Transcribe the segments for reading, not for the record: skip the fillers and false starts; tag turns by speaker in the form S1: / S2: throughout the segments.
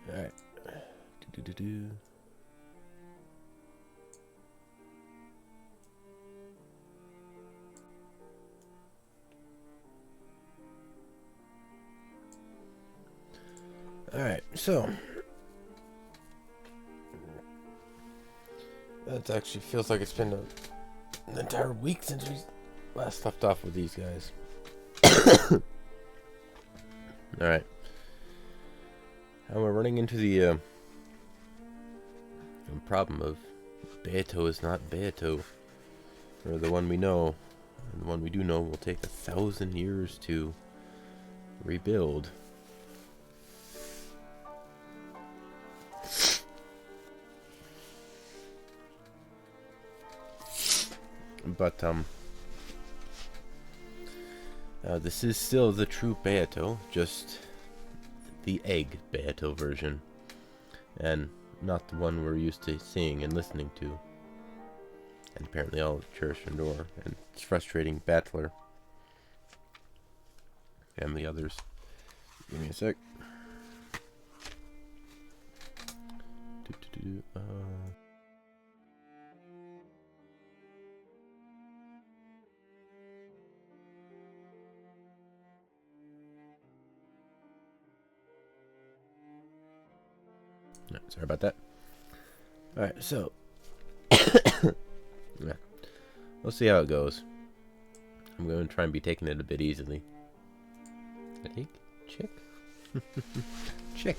S1: Alright. Do. Alright, so that actually feels like it's been an entire week since we last left off with these guys. Alright. And we're running into the problem of Beato is not Beato. Or the one we know. And the one we do know will take 1,000 years to rebuild. But, this is still the true Beato, just the egg Beato version, and not the one we're used to seeing and listening to. And apparently all of Cherish Endor, and its frustrating battler, and the others. Give me a sec. No, sorry about that. Alright, so yeah. We'll see how it goes. I'm going to try and be taking it a bit easily. Egg? Chick? Chick.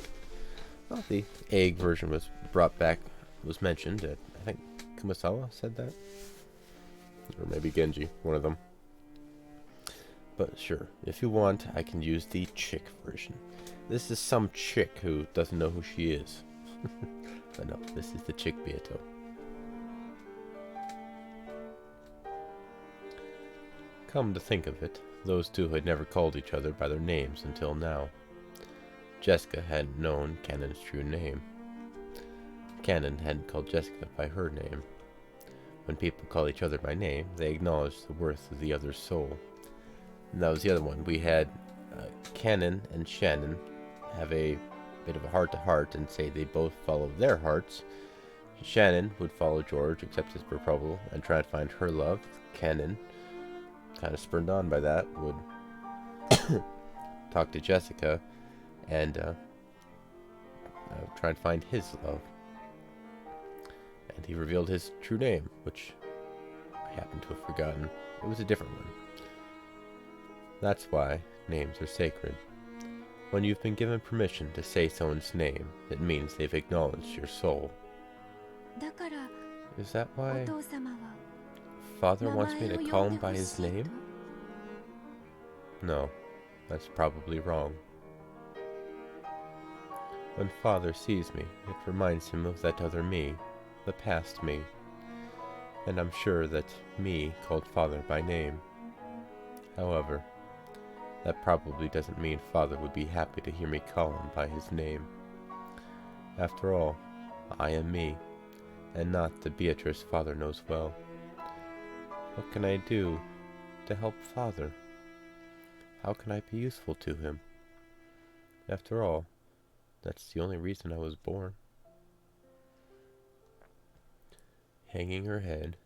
S1: Well, the egg version was brought back, was mentioned. I think Kumasawa said that. Or maybe Genji, one of them. But sure, if you want, I can use the chick version. This is some chick who doesn't know who she is. But no, this is the chick Beato. Come to think of it, those two had never called each other by their names until now. Jessica hadn't known Cannon's true name. Cannon hadn't called Jessica by her name. When people call each other by name, they acknowledge the worth of the other's soul. And that was the other one. We had Cannon and Shannon have a bit of a heart-to-heart and say they both follow their hearts. Shannon would follow George, accept his proposal, and try and find her love. Cannon, kind of spurned on by that, would talk to Jessica and try and find his love. And he revealed his true name, which I happen to have forgotten. It was a different one. That's why names are sacred. When you've been given permission to say someone's name, it means they've acknowledged your soul. Is that why Father wants me to call him by his name? No, that's probably wrong. When Father sees me, it reminds him of that other me, the past me. And I'm sure that me called Father by name. However, that probably doesn't mean Father would be happy to hear me call him by his name. After all, I am me, and not the Beatrice Father knows well. What can I do to help Father? How can I be useful to him? After all, that's the only reason I was born. Hanging her head,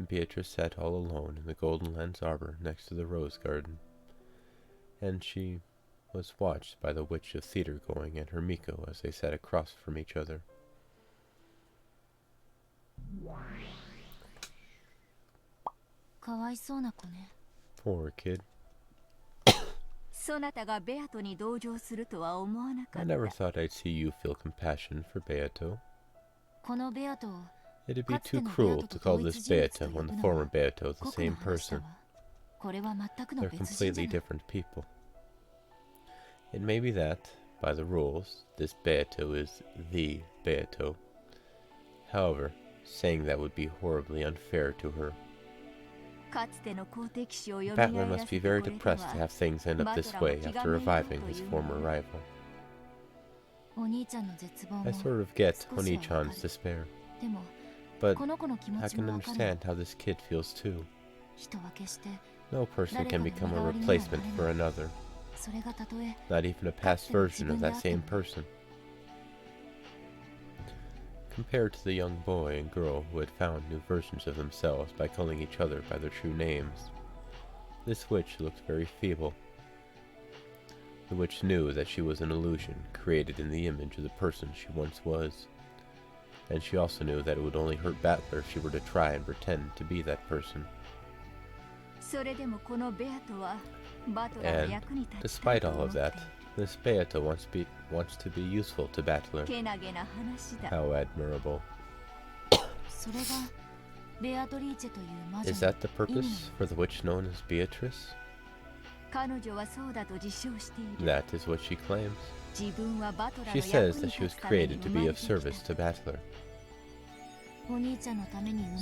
S1: Beatrice sat all alone in the Golden Lens arbor next to the rose garden. And she was watched by the witch of theater going and her Miko as they sat across from each other. Poor kid. I never thought I'd see you feel compassion for Beato. It'd be too cruel to call this Beato and the former Beato the same person. They're completely different people. It may be that, by the rules, this Beato is the Beato. However, saying that would be horribly unfair to her. Batman must be very depressed to have things end up this way after reviving his former rival. I sort of get Oni-chan's despair, but I can understand how this kid feels too. No person can become a replacement for another. Not even a past version of that same person. Compared to the young boy and girl who had found new versions of themselves by calling each other by their true names, this witch looked very feeble. The witch knew that she was an illusion created in the image of the person she once was, and she also knew that it would only hurt Battler if she were to try and pretend to be that person. And despite all of that, this Beato wants to be useful to Battler. How admirable. Is that the purpose for the witch known as Beatrice? That is what she claims. She says that she was created to be of service to Battler.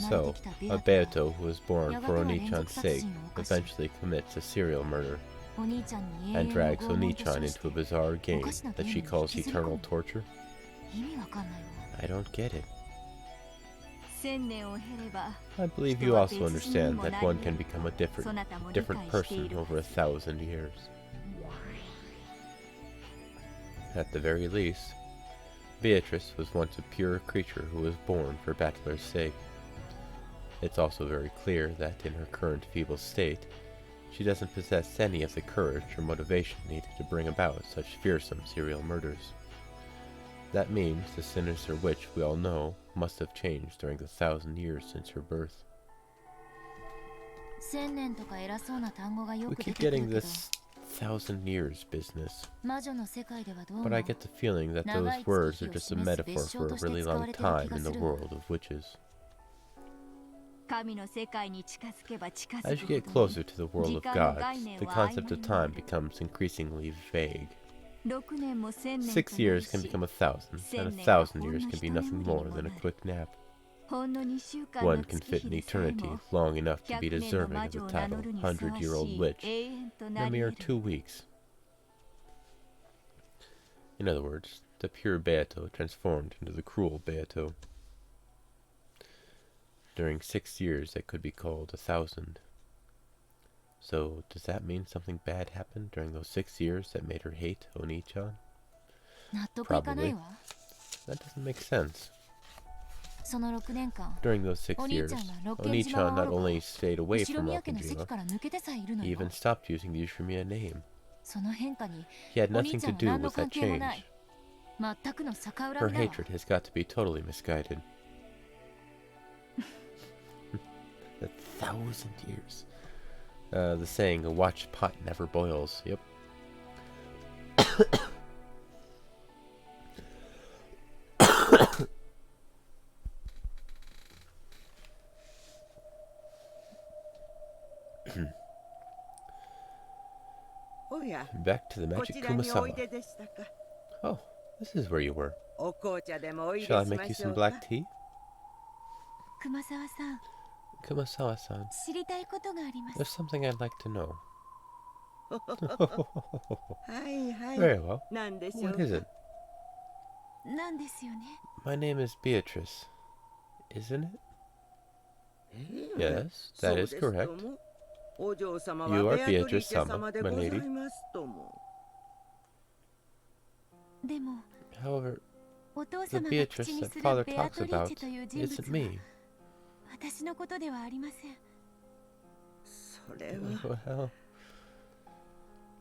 S1: So, a Beato who was born for Oni-chan's sake eventually commits a serial murder and drags Oni-chan into a bizarre game that she calls eternal torture? I don't get it. I believe you also understand that one can become a different person over 1,000 years. At the very least, Beatrice was once a pure creature who was born for Battler's sake. It's also very clear that in her current feeble state, she doesn't possess any of the courage or motivation needed to bring about such fearsome serial murders. That means the sinister witch we all know must have changed during the 1,000 years since her birth. We keep getting this 1,000 years business, but I get the feeling that those words are just a metaphor for a really long time in the world of witches. As you get closer to the world of gods, the concept of time becomes increasingly vague. 6 years can become 1,000, and 1,000 years can be nothing more than a quick nap. One can fit an eternity long enough to be deserving of the title 100-year-old witch in a mere 2 weeks. In other words, the pure Beato transformed into the cruel Beato. During 6 years that could be called 1,000. So, does that mean something bad happened during those 6 years that made her hate Oni-chan? Probably. That doesn't make sense. During those 6 years, Oni-chan not only stayed away from Rokkenjima, he even stopped using the Ushimiya name. He had nothing to do with that change. Her hatred has got to be totally misguided. 1,000 years. The saying, a watched pot never boils. Yep. Back to the magic Kumasawa. Oh, this is where you were. Shall I make you some black tea? Kumasawa-san, there's something I'd like to know. Very well. What is it? My name is Beatrice, isn't it? Yes, that is correct. You are Beatrice-sama, my lady. However, the Beatrice that Father talks about isn't me.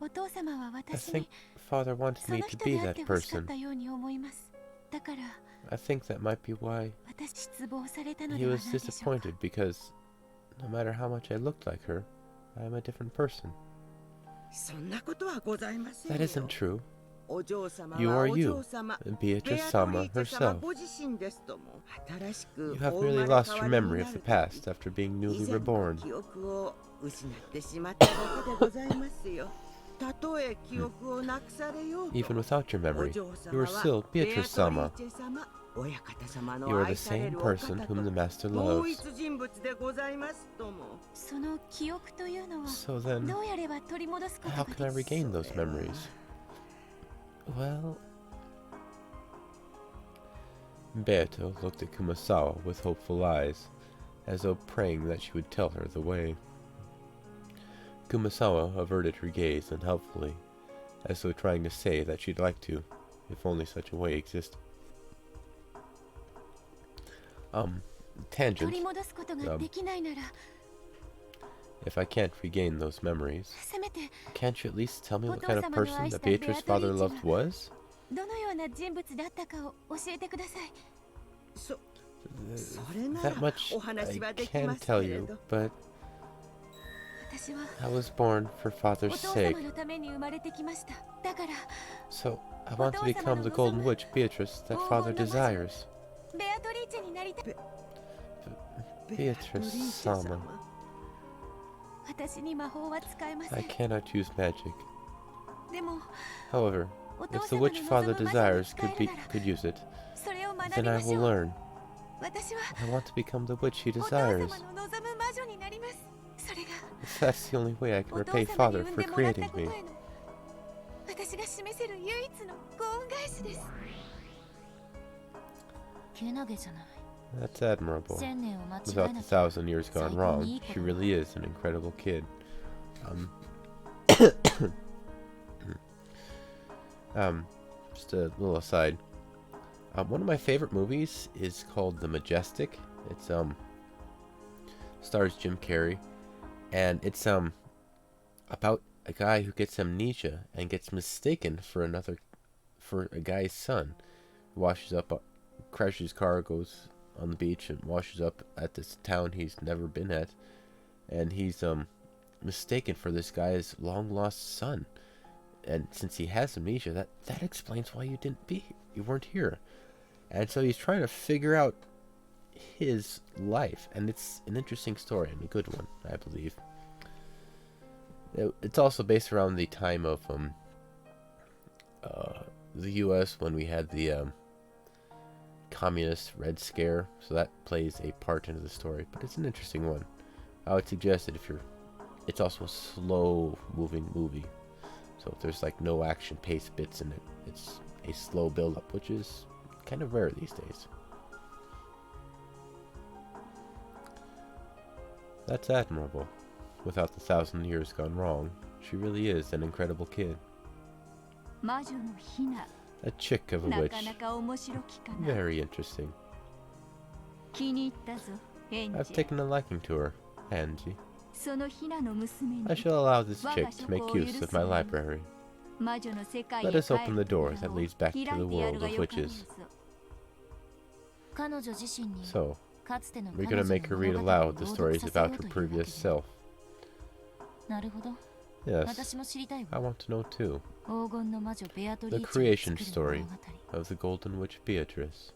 S1: Well, I think Father wanted me to be that person. I think that might be why he was disappointed, because no matter how much I looked like her, I am a different person. That isn't true. You are you, Beatrice-sama herself. You have merely lost your memory of the past after being newly reborn. Even without your memory, you are still Beatrice-sama. You are the same person whom the Master loves. So then, how can I regain those memories? Well... Beato looked at Kumasawa with hopeful eyes, as though praying that she would tell her the way. Kumasawa averted her gaze unhelpfully, as though trying to say that she'd like to, if only such a way existed. Tangent. If I can't regain those memories, can't you at least tell me what kind of person that Beatrice's father loved was? That much I can tell you, but I was born for father's sake. So I want to become the golden witch Beatrice that father desires. Beatrice-sama. I cannot use magic. However, if the witch father desires could use it, then I will learn. I want to become the witch he desires. That's the only way I can repay father for creating me. That's admirable. Without the 1,000 years gone wrong, she really is an incredible kid. Just a little aside. One of my favorite movies is called The Majestic. It's stars Jim Carrey, and it's about a guy who gets amnesia and gets mistaken for a guy's son. Washes up, crashes his car, goes on the beach and washes up at this town he's never been at, and he's mistaken for this guy's long lost son. And since he has amnesia, that explains why you weren't here. And so he's trying to figure out his life, and it's an interesting story and a good one, I believe. It's also based around the time of the U.S. when we had the communist Red Scare, so that plays a part into the story. But it's an interesting one. I would suggest it it's also a slow-moving movie, so if there's like no action-paced bits in it, it's a slow build-up, which is kind of rare these days. That's admirable. Without the 1,000 years gone wrong, she really is an incredible kid. A chick of a witch. Very interesting. I've taken a liking to her, Angie. I shall allow this chick to make use of my library. Let us open the door that leads back to the world of witches. So, we're going to make her read aloud the stories about her previous self. Yes, I want to know too. The creation story of the Golden Witch Beatrice.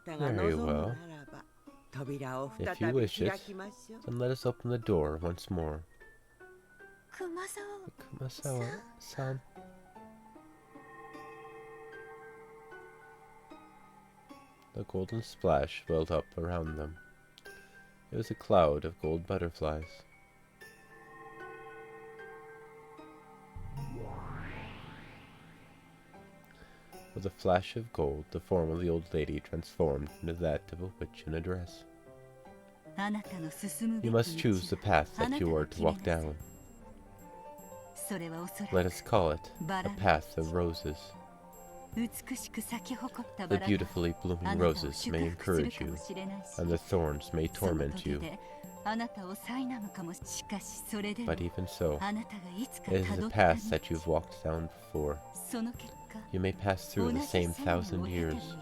S1: Very well. If you wish it, then let us open the door once more. Kumasawa-san. The golden splash welled up around them. It was a cloud of gold butterflies. With a flash of gold, the form of the old lady transformed into that of a witch in a dress. You must choose the path that you are to walk down. Let us call it a path of roses. The beautifully blooming roses may encourage you, and the thorns may torment you. But even so, it is a path that you've walked down before. You may pass through the same 1,000 years.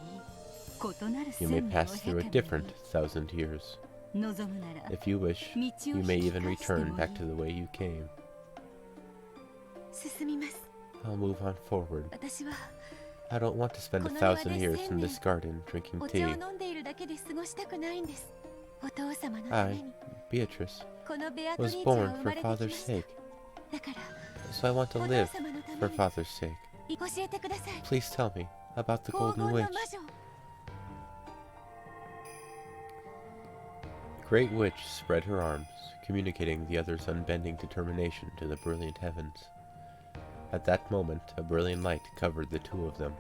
S1: You may pass through a different 1,000 years. If you wish, you may even return back to the way you came. I'll move on forward. I don't want to spend 1,000 years in this garden drinking tea. I, Beatrice, was born for father's sake, so I want to live for father's sake. Please tell me about the Golden Witch. The Great Witch spread her arms, communicating the other's unbending determination to the brilliant heavens. At that moment, a brilliant light covered the two of them,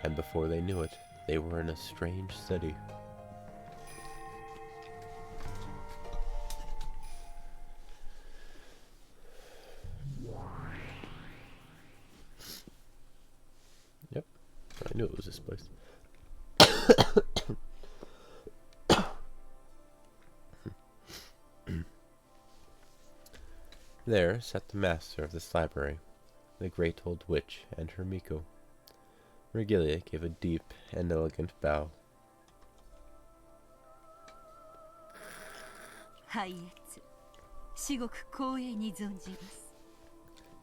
S1: and before they knew it, they were in a strange city. I knew it was this place. There sat the master of this library, the great old witch, and her Miko. Regalia gave a deep and elegant bow.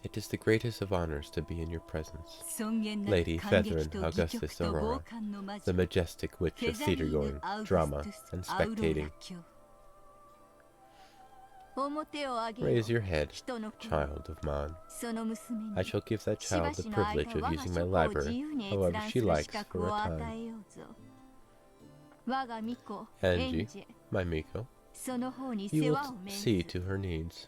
S1: It is the greatest of honors to be in your presence, Lady Featherin Augustus Aurora, the majestic witch of theater-going, drama, and spectating. Raise your head, child of Man. I shall give that child the privilege of using my library however she likes for a time. Angie, my Miko, you will see to her needs.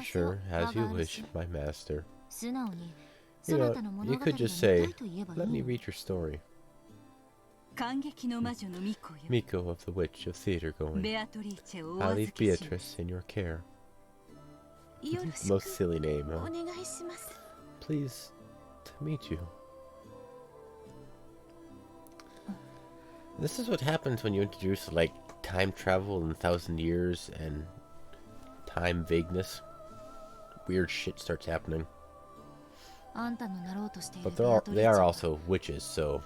S1: Sure, as you wish, my master. You could just say, let me read your story. Miko of the Witch of Theater Going. I leave Beatrice in your care. Most silly name, huh? Pleased to meet you. This is what happens when you introduce, like, time travel in 1,000 years and time vagueness. Weird shit starts happening. But they are also witches, so...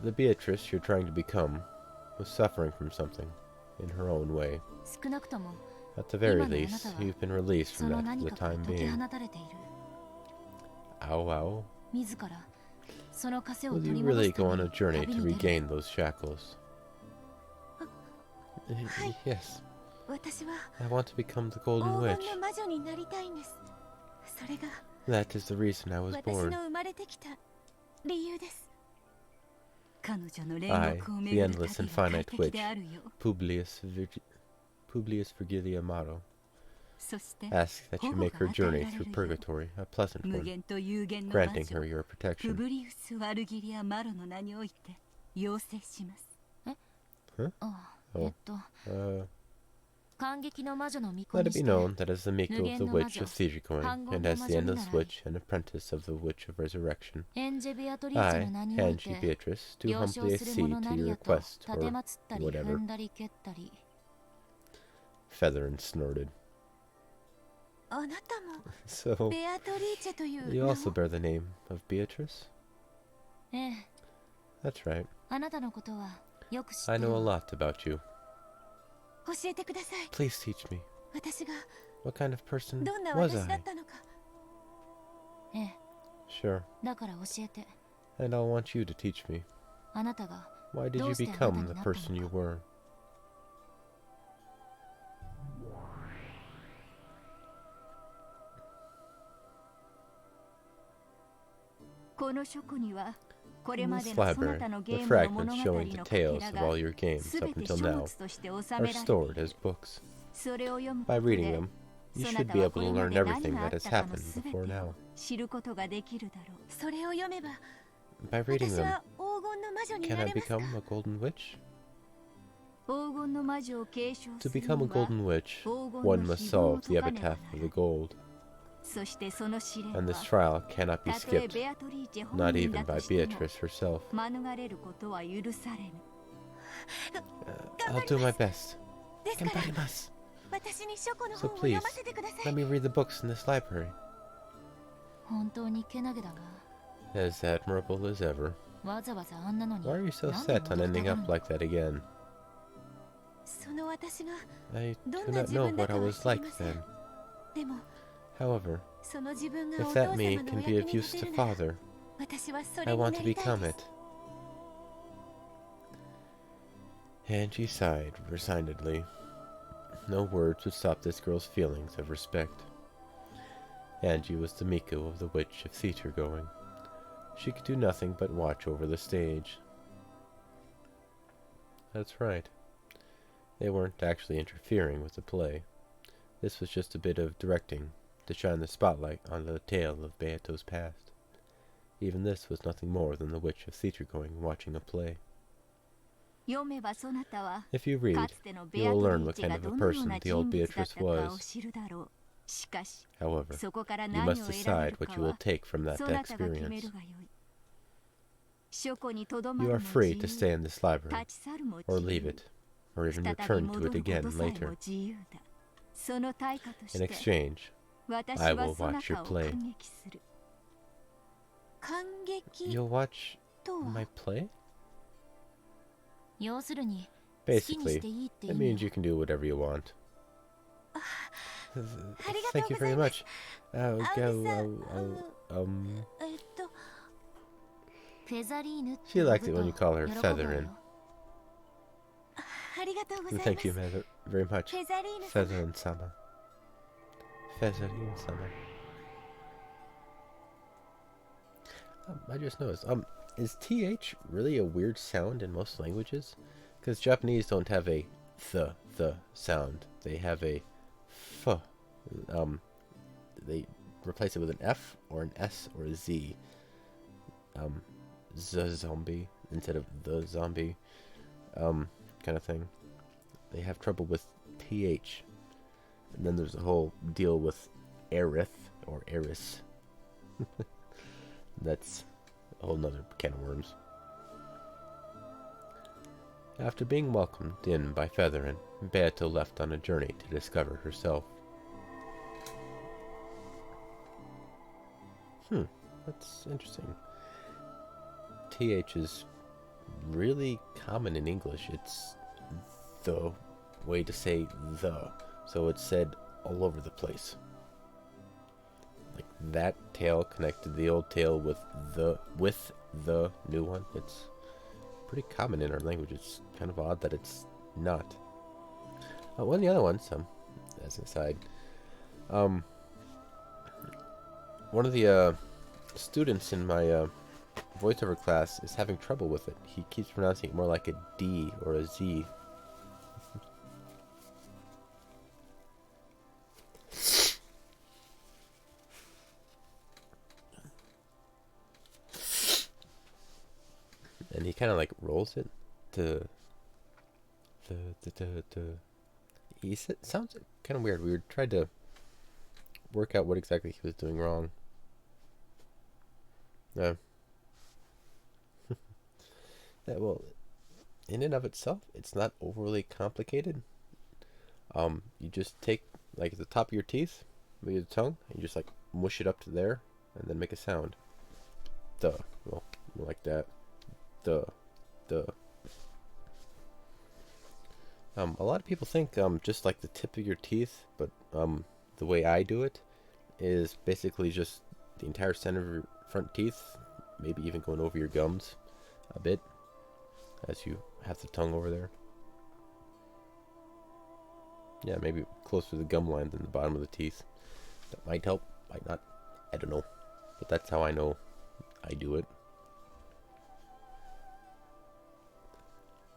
S1: The Beatrice you're trying to become was suffering from something, in her own way. At the very least, you've been released from that for the time being. Ow, ow. Will you really go on a journey to regain those shackles? Yes. I want to become the Golden Witch. That is the reason I was born. I, the endless and finite witch, Publius Virgilia Amaro, ask that you make her journey through purgatory a pleasant one, granting her your protection. Huh? Oh. Let it be known that as the Miko of the Witch of Theatercoin, and as the Endless Witch and apprentice of the Witch of Resurrection, I, Angie Beatrice, do humbly accede to your request, or whatever. Featherin snorted. So, you also bear the name of Beatrice? That's right. I know a lot about you. Please teach me. What kind of person was I? Sure. And I'll want you to teach me. Why did you become the person you were? In this library, the fragments showing details of all your games up until now are stored as books. By reading them, you should be able to learn everything that has happened before now. By reading them, can I become a Golden Witch? To become a Golden Witch, one must solve the epitaph of the gold. And this trial cannot be skipped, not even by Beatrice herself. I'll do my best. So please, let me read the books in this library. As admirable as ever. Why are you so set on ending up like that again? I do not know what I was like then. However, if that me can be of use to Father, I want to become it. Angie sighed resignedly. No words would stop this girl's feelings of respect. Angie was the Miko of the Witch of Theater Going. She could do nothing but watch over the stage. That's right. They weren't actually interfering with the play. This was just a bit of directing to shine the spotlight on the tale of Beato's past. Even this was nothing more than the Witch of Theater-going watching a play. If you read, you will learn what kind of a person the old Beatrice was. However, you must decide what you will take from that experience. You are free to stay in this library, or leave it, or even return to it again later. In exchange, I will watch your play. You'll watch my play? Basically, it means you can do whatever you want. Thank you very much. She likes it when you call her Featherin. Thank you very much, Featherin-sama. Featherin-sama. I just noticed. Is TH really a weird sound in most languages? Because Japanese don't have a the sound. They have a f. They replace it with an F or an S or a Z. Zombie instead of the zombie. Kind of thing. They have trouble with TH. And then there's a whole deal with Aerith or Eris. That's a whole nother can of worms. After being welcomed in by Featherin, Beato left on a journey to discover herself. That's interesting. TH is really common in English. It's the way to say the, so it's said all over the place. Like that tail connected to the old tail with the new one. It's pretty common in our language. It's kind of odd that it's not. One of the other ones, as an aside, one of the students in my voiceover class is having trouble with it. He keeps pronouncing it more like a D or a Z. And he kind of like rolls it to sounds kind of weird. We tried to work out what exactly he was doing wrong. Yeah, well, in and of itself, it's not overly complicated. You just take like the top of your teeth with your tongue, and you just like mush it up to there, and then make a sound. Duh. Well, like that. Duh. A lot of people think just like the tip of your teeth, but the way I do it is basically just the entire center of your front teeth, maybe even going over your gums a bit as you have the tongue over there. Yeah, maybe closer to the gum line than the bottom of the teeth. That might help, might not, I don't know. But that's how I know I do it.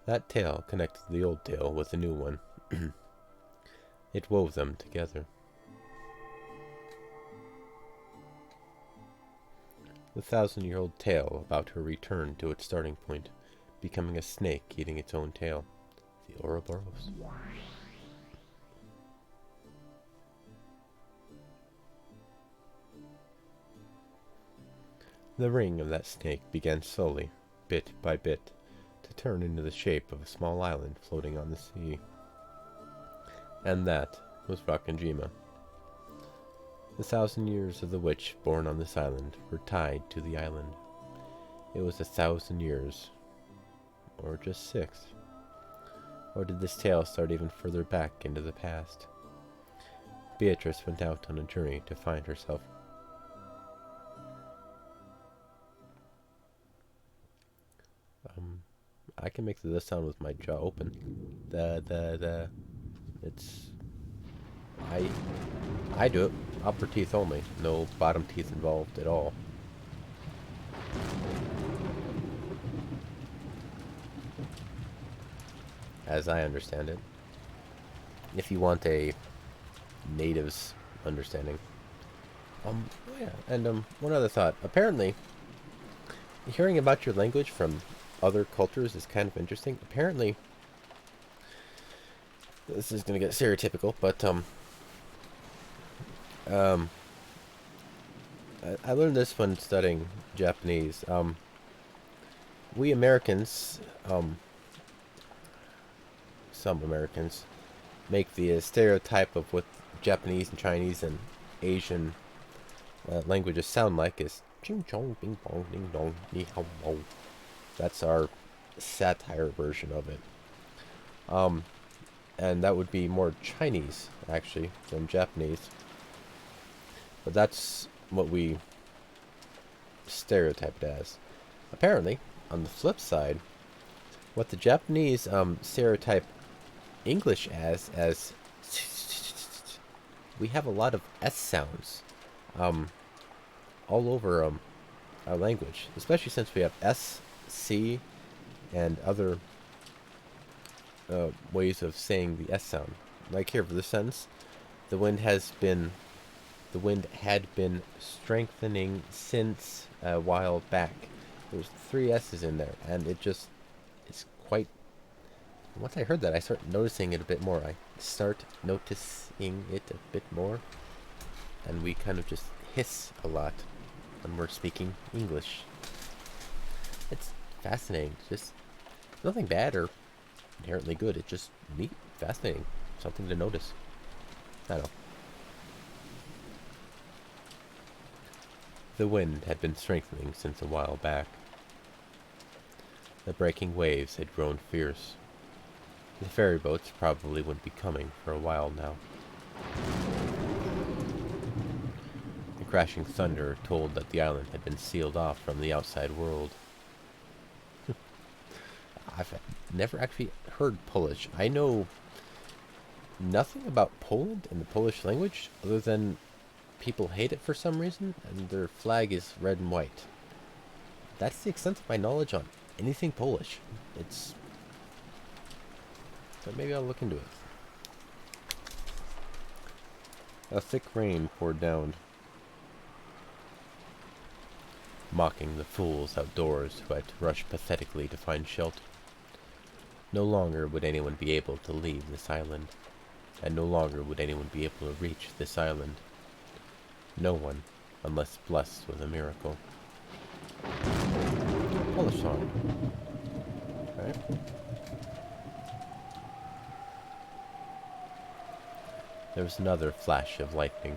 S1: That tail connected the old tail with the new one. It wove them together. The 1,000-year-old tail about to return to its starting point, becoming a snake eating its own tail. The Ouroboros. The ring of that snake began slowly, bit by bit, to turn into the shape of a small island floating on the sea. And that was Rakanjima. The 1,000 years of the witch born on this island were tied to the island. It was 1,000 years. Or just 6. Or did this tale start even further back into the past? Beatrice went out on a journey to find herself. I can make the sound with my jaw open. It's... I do it. Upper teeth only. No bottom teeth involved at all. As I understand it. If you want a native's understanding. Yeah, and one other thought. Apparently, hearing about your language from other cultures is kind of interesting. Apparently, this is going to get stereotypical, but Um, I learned this when studying Japanese. We Americans, some Americans, make the stereotype of what Japanese and Chinese and Asian languages sound like is ching chong bing bong ding dong ni hao wo. That's our satire version of it. And that would be more Chinese actually than Japanese. But that's what we stereotyped as. Apparently, on the flip side, what the Japanese stereotype English as we have a lot of S sounds all over our language, especially since we have S, C, and other ways of saying the S sound. Like here for the sentence, the wind had been strengthening since a while back. There's 3 S's in there, and it's quite. Once I heard that, I start noticing it a bit more. And we kind of just hiss a lot when we're speaking English. It's fascinating. Just nothing bad or inherently good. It's just neat, fascinating, something to notice. I don't know. The wind had been strengthening since a while back. The breaking waves had grown fierce. The ferry boats probably wouldn't be coming for a while now. The crashing thunder told that the island had been sealed off from the outside world. I've never actually heard Polish. I know nothing about Poland and the Polish language other than people hate it for some reason and their flag is red and white. That's the extent of my knowledge on anything Polish. But maybe I'll look into it. A thick rain poured down, mocking the fools outdoors who had to rush pathetically to find shelter. No longer would anyone be able to leave this island, and no longer would anyone be able to reach this island. No one, unless blessed with a miracle. Polish song. Alright. There was another flash of lightning.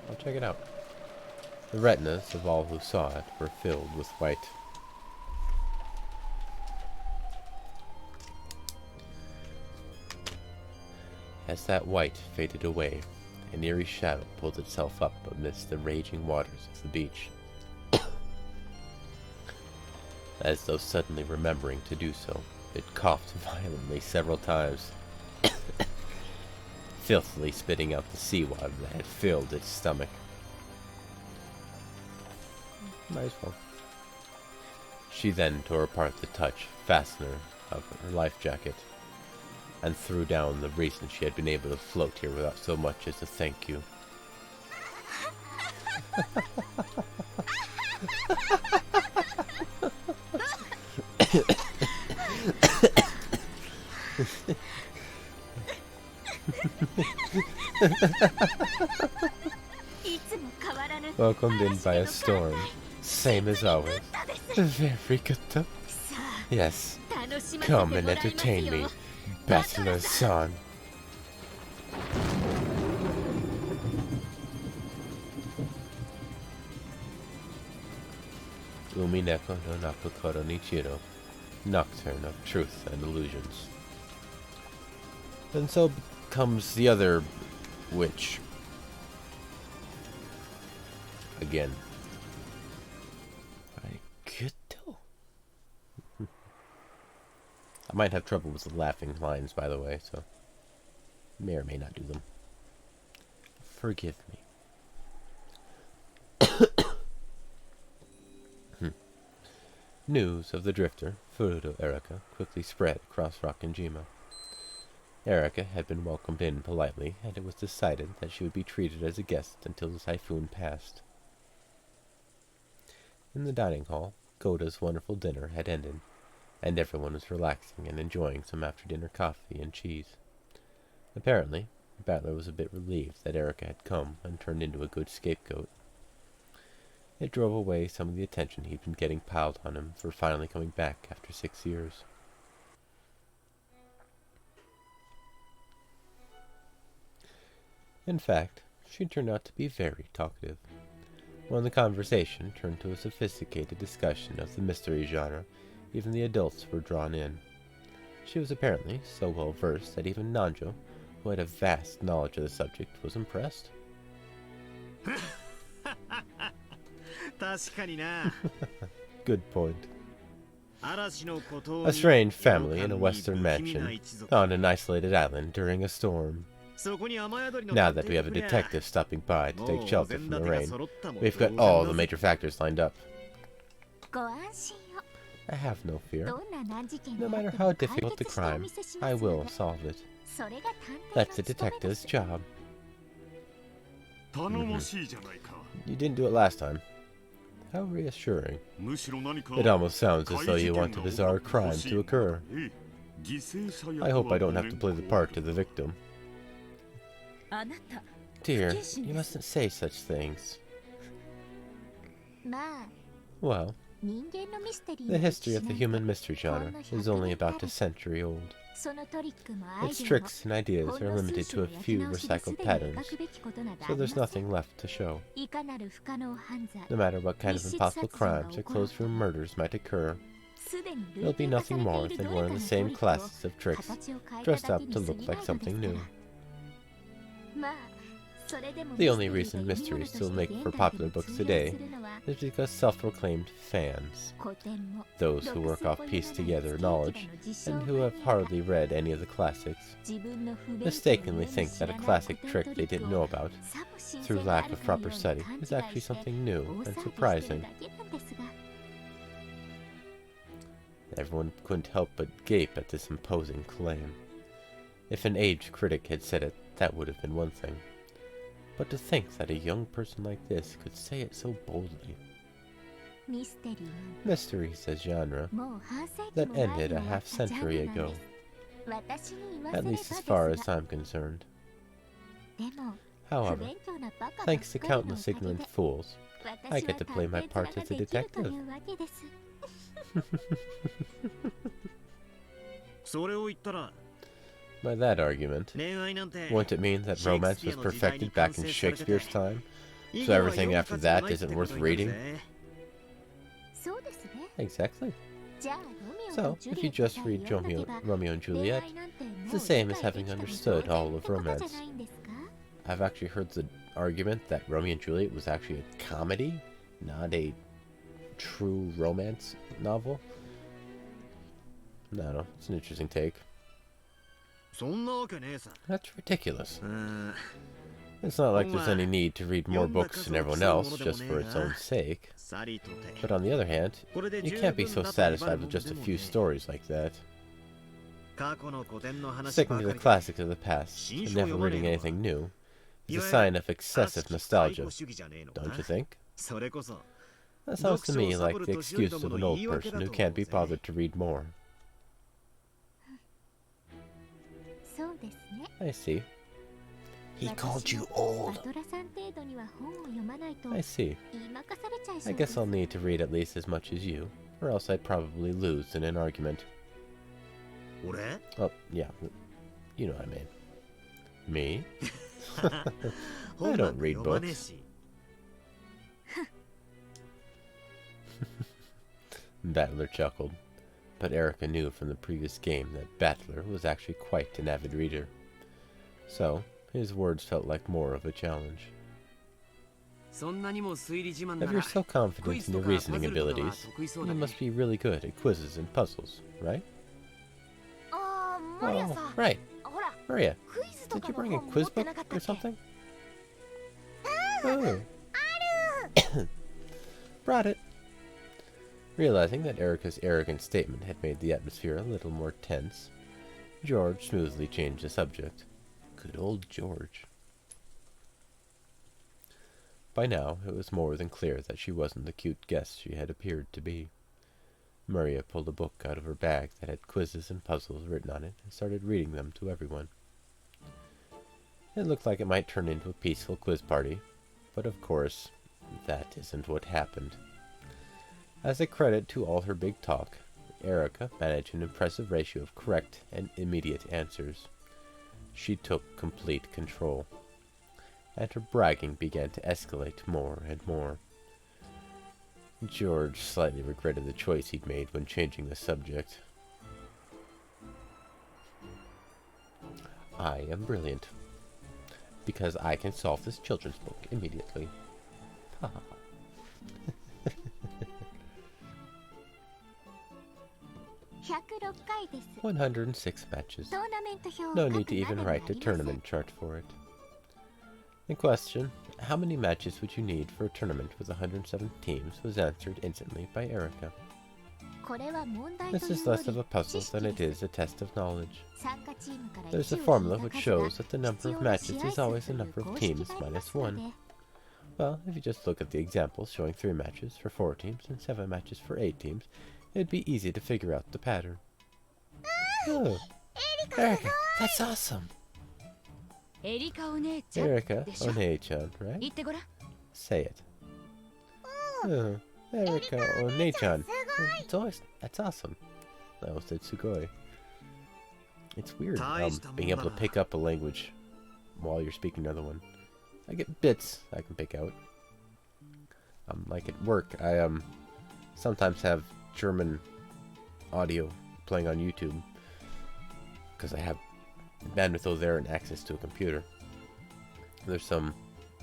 S1: I'll check it out. The retinas of all who saw it were filled with white. As that white faded away, an eerie shadow pulled itself up amidst the raging waters of the beach. As though suddenly remembering to do so, it coughed violently several times, filthily spitting out the seawater that had filled its stomach. Might as well. She then tore apart the touch fastener of her life jacket, and threw down the reason she had been able to float here without so much as a thank you. Welcomed in by a storm, same as always. Very good though. Yes, come and entertain me, Bachelor's son. Umineko no Nakokoro Nichiro, Nocturne of Truth and Illusions. And so comes the other witch. Again. I could tell. I might have trouble with the laughing lines, by the way, so may or may not do them. Forgive me. News of the drifter, Furuto Erika, quickly spread across Rokkenjima. Erika had been welcomed in politely, and it was decided that she would be treated as a guest until the typhoon passed. In the dining hall, Goda's wonderful dinner had ended, and everyone was relaxing and enjoying some after-dinner coffee and cheese. Apparently, Battler was a bit relieved that Erica had come and turned into a good scapegoat. It drove away some of the attention he'd been getting piled on him for finally coming back after 6 years. In fact, she turned out to be very talkative. When the conversation turned to a sophisticated discussion of the mystery genre, even the adults were drawn in. She was apparently so well versed that even Nanjo, who had a vast knowledge of the subject, was impressed. Good point. A strange family in a western mansion on an isolated island during a storm. Now that we have a detective stopping by to take shelter from the rain, we've got all the major factors lined up. I have no fear. No matter how difficult the crime, I will solve it. That's a detective's job. You didn't do it last time. How reassuring. It almost sounds as though you want a bizarre crime to occur. I hope I don't have to play the part of the victim. Dear, you mustn't say such things. Well, the history of the human mystery genre is only about a century old. Its tricks and ideas are limited to a few recycled patterns, so there's nothing left to show. No matter what kind of impossible crimes or closed-room murders might occur, it'll be nothing more than one of the same classes of tricks, dressed up to look like something new. The only reason mysteries still make for popular books today is because self-proclaimed fans, those who work off pieced-together knowledge and who have hardly read any of the classics, mistakenly think that a classic trick they didn't know about, through lack of proper study, is actually something new and surprising. Everyone couldn't help but gape at this imposing claim. If an aged critic had said it, that would have been one thing. But to think that a young person like this could say it so boldly. Mystery is a genre that ended a half-century ago, at least as far as I'm concerned. However, thanks to countless ignorant fools, I get to play my part as a detective. By that argument, wouldn't it mean that romance was perfected back in Shakespeare's time, so everything after that isn't worth reading? Exactly. So, if you just read Romeo and Juliet, it's the same as having understood all of romance. I've actually heard the argument that Romeo and Juliet was actually a comedy, not a true romance novel. I don't know, it's an interesting take. That's ridiculous. It's not like there's any need to read more books than everyone else just for its own sake. But on the other hand, you can't be so satisfied with just a few stories like that. Sticking to the classics of the past and never reading anything new is a sign of excessive nostalgia, don't you think? That sounds to me like the excuse of an old person who can't be bothered to read more. I see. He called you old. I see. I guess I'll need to read at least as much as you, or else I'd probably lose in an argument. Oh, yeah. You know what I mean. Me? I don't read books. Battler chuckled, but Erica knew from the previous game that Battler was actually quite an avid reader. So, his words felt like more of a challenge. If you're so confident in your reasoning abilities, you must be really good at quizzes and puzzles, right? Oh, right. Maria, did you bring a quiz book or something? Oh. Brought it. Realizing that Erica's arrogant statement had made the atmosphere a little more tense, George smoothly changed the subject. Good old George. By now, it was more than clear that she wasn't the cute guest she had appeared to be. Maria pulled a book out of her bag that had quizzes and puzzles written on it and started reading them to everyone. It looked like it might turn into a peaceful quiz party, but of course, that isn't what happened. As a credit to all her big talk, Erica managed an impressive ratio of correct and immediate answers. She took complete control, and her bragging began to escalate more and more. George slightly regretted the choice he'd made when changing the subject. I am brilliant, because I can solve this children's book immediately. Haha. 106 matches. No need to even write a tournament chart for it. The question, how many matches would you need for a tournament with 107 teams, was answered instantly by Erica. This is less of a puzzle than it is a test of knowledge. There's a formula which shows that the number of matches is always the number of teams minus 1. Well, if you just look at the examples showing 3 matches for 4 teams and 7 matches for 8 teams, it'd be easy to figure out the pattern. Oh, Erica, that's awesome! Erica One-chan, right? Say it. Oh, Erica One-chan. That's awesome. I almost said sugoi. It's weird being able to pick up a language while you're speaking another one. I get bits I can pick out. Like at work, I sometimes have German audio playing on YouTube because I have bandwidth over there and access to a computer. There's some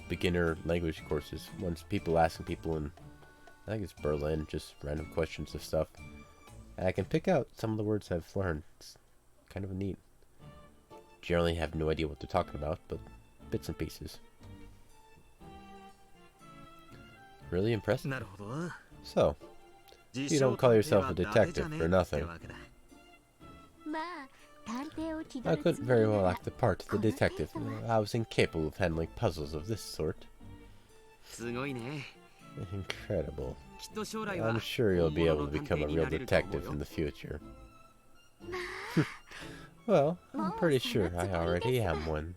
S1: beginner language courses. Once people asking people in, I think it's Berlin, just random questions of stuff. And I can pick out some of the words I've learned. It's kind of neat. Generally have no idea what they're talking about, but bits and pieces. Really impressive. So, you don't call yourself a detective for nothing. I couldn't very well act the part of the detective. I was incapable of handling puzzles of this sort. Incredible. I'm sure you'll be able to become a real detective in the future. Well, I'm pretty sure I already am one.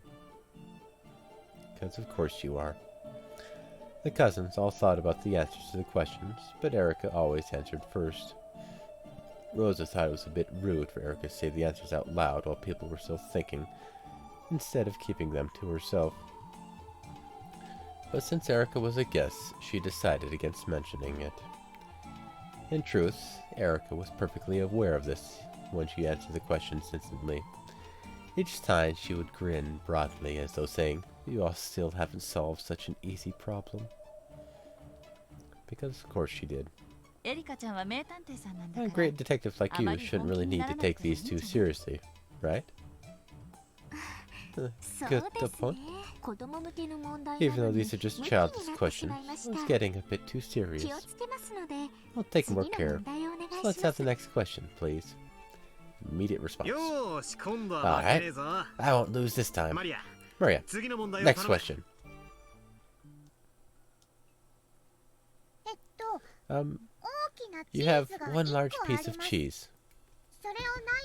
S1: Because of course you are. The cousins all thought about the answers to the questions, but Erica always answered first. Rosa thought it was a bit rude for Erica to say the answers out loud while people were still thinking, instead of keeping them to herself. But since Erica was a guest, she decided against mentioning it. In truth, Erica was perfectly aware of this when she answered the questions instantly. Each time she would grin broadly as though saying, "You all still haven't solved such an easy problem." Because of course she did. A great detective like you shouldn't really need to take these too seriously, right? Good point. Even though these are just childish questions, it's getting a bit too serious. I'll take more care. So let's have the next question, please. Immediate response. Alright, I won't lose this time. Maria, next question. You have one large piece of cheese.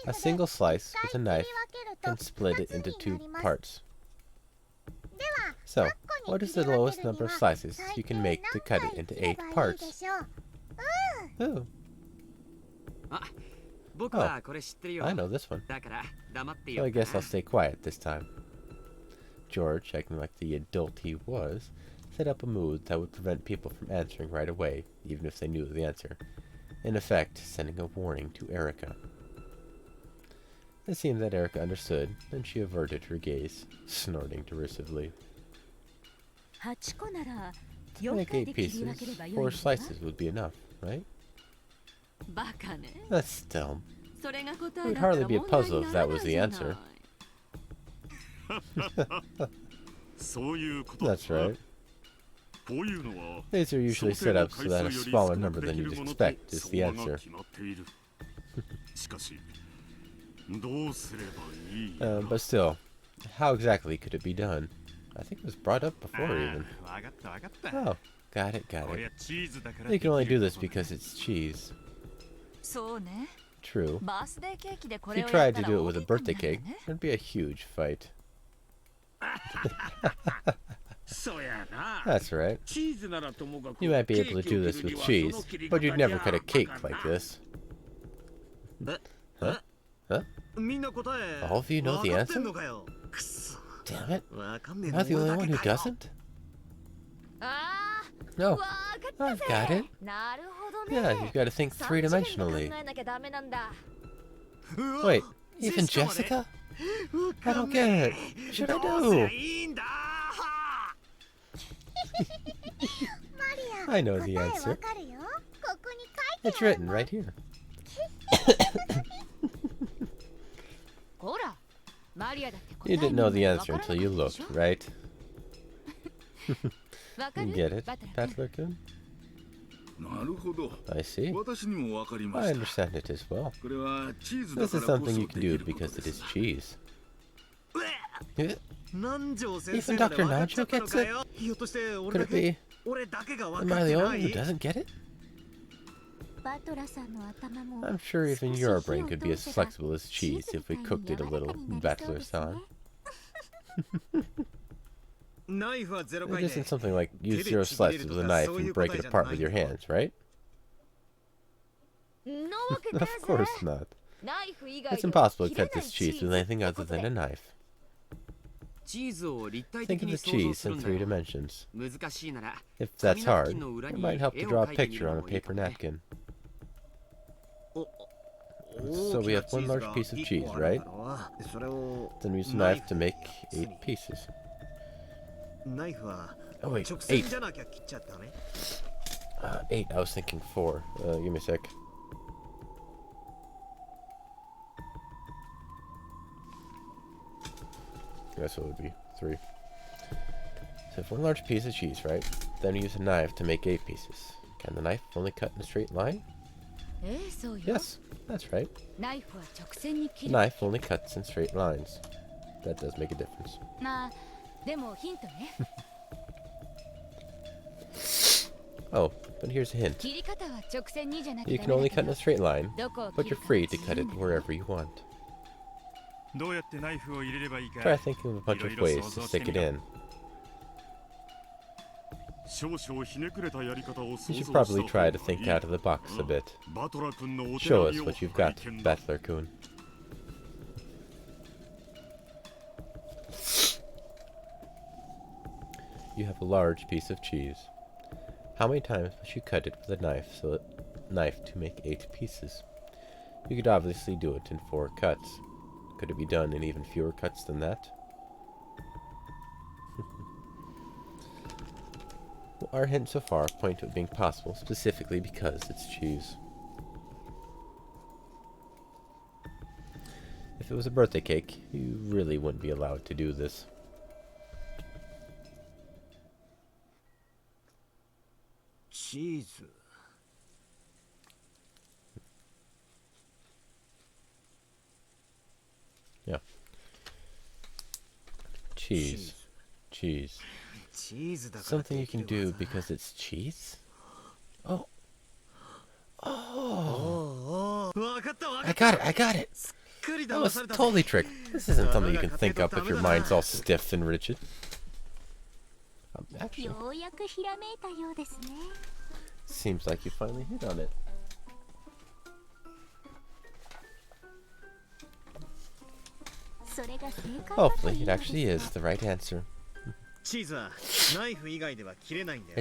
S1: A single slice with a knife can split it into 2 parts. So, what is the lowest number of slices you can make to cut it into 8 parts? Ooh. Oh, I know this one. So I guess I'll stay quiet this time. George, acting like the adult he was, set up a mood that would prevent people from answering right away, even if they knew the answer. In effect, sending a warning to Erica. It seemed that Erica understood, and she averted her gaze, snorting derisively. To make 8 pieces, 4 slices would be enough, right? That's dumb. It would hardly be a puzzle if that was the answer. That's right. These are usually set up so that a smaller number than you'd expect is the answer. But still, how exactly could it be done? I think it was brought up before even. Oh, got it. You can only do this because it's cheese. True. If you tried to do it with a birthday cake, there'd be a huge fight. That's right. You might be able to do this with cheese, but you'd never cut a cake like this. Huh? Huh? All of you know the answer? Damn it. Am I the only one who doesn't? No. I've got it. Yeah, you've got to think three-dimensionally. Wait, even Jessica? I don't get it. What should I do? I know the answer. It's written right here. You didn't know the answer until you looked, right? Get it, Butler-kun? I see. I understand it as well. This is something you can do because it is cheese. Even Dr. Nacho gets it? Could it be? Am I the only one who doesn't get it? I'm sure even your brain could be as flexible as cheese if we cooked it a little, Butler-san. It isn't something like use 0 slices with a knife and break it apart with your hands, right? Of course not. It's impossible to cut this cheese with anything other than a knife. Think of the cheese in 3 dimensions. If that's hard, it might help to draw a picture on a paper napkin. So we have 1 large piece of cheese, right? Then we use a knife to make 8 pieces. Oh wait, 8. 8, I was thinking 4. Give me a sec. I guess it would be 3. So if 1 large piece of cheese, right? Then we use a knife to make 8 pieces. Can the knife only cut in a straight line? Yes, that's right. The knife only cuts in straight lines. That does make a difference. Oh, but here's a hint. You can only cut in a straight line, but you're free to cut it wherever you want. Try thinking of a bunch of ways to stick it in. You should probably try to think out of the box a bit. Show us what you've got, Butler-kun. You have a large piece of cheese. How many times must you cut it with a knife to make 8 pieces? You could obviously do it in 4 cuts. Could it be done in even fewer cuts than that? Well, our hints so far point to it being possible specifically because it's cheese. If it was a birthday cake, you really wouldn't be allowed to do this.
S2: Cheese.
S1: Yeah. Cheese. Cheese. Something you can do because it's cheese? Oh. Oh. I got it. That was totally tricked. This isn't something you can think up if your mind's all stiff and rigid. Actually, seems like you finally hit on it. Hopefully, it actually is the right answer. It's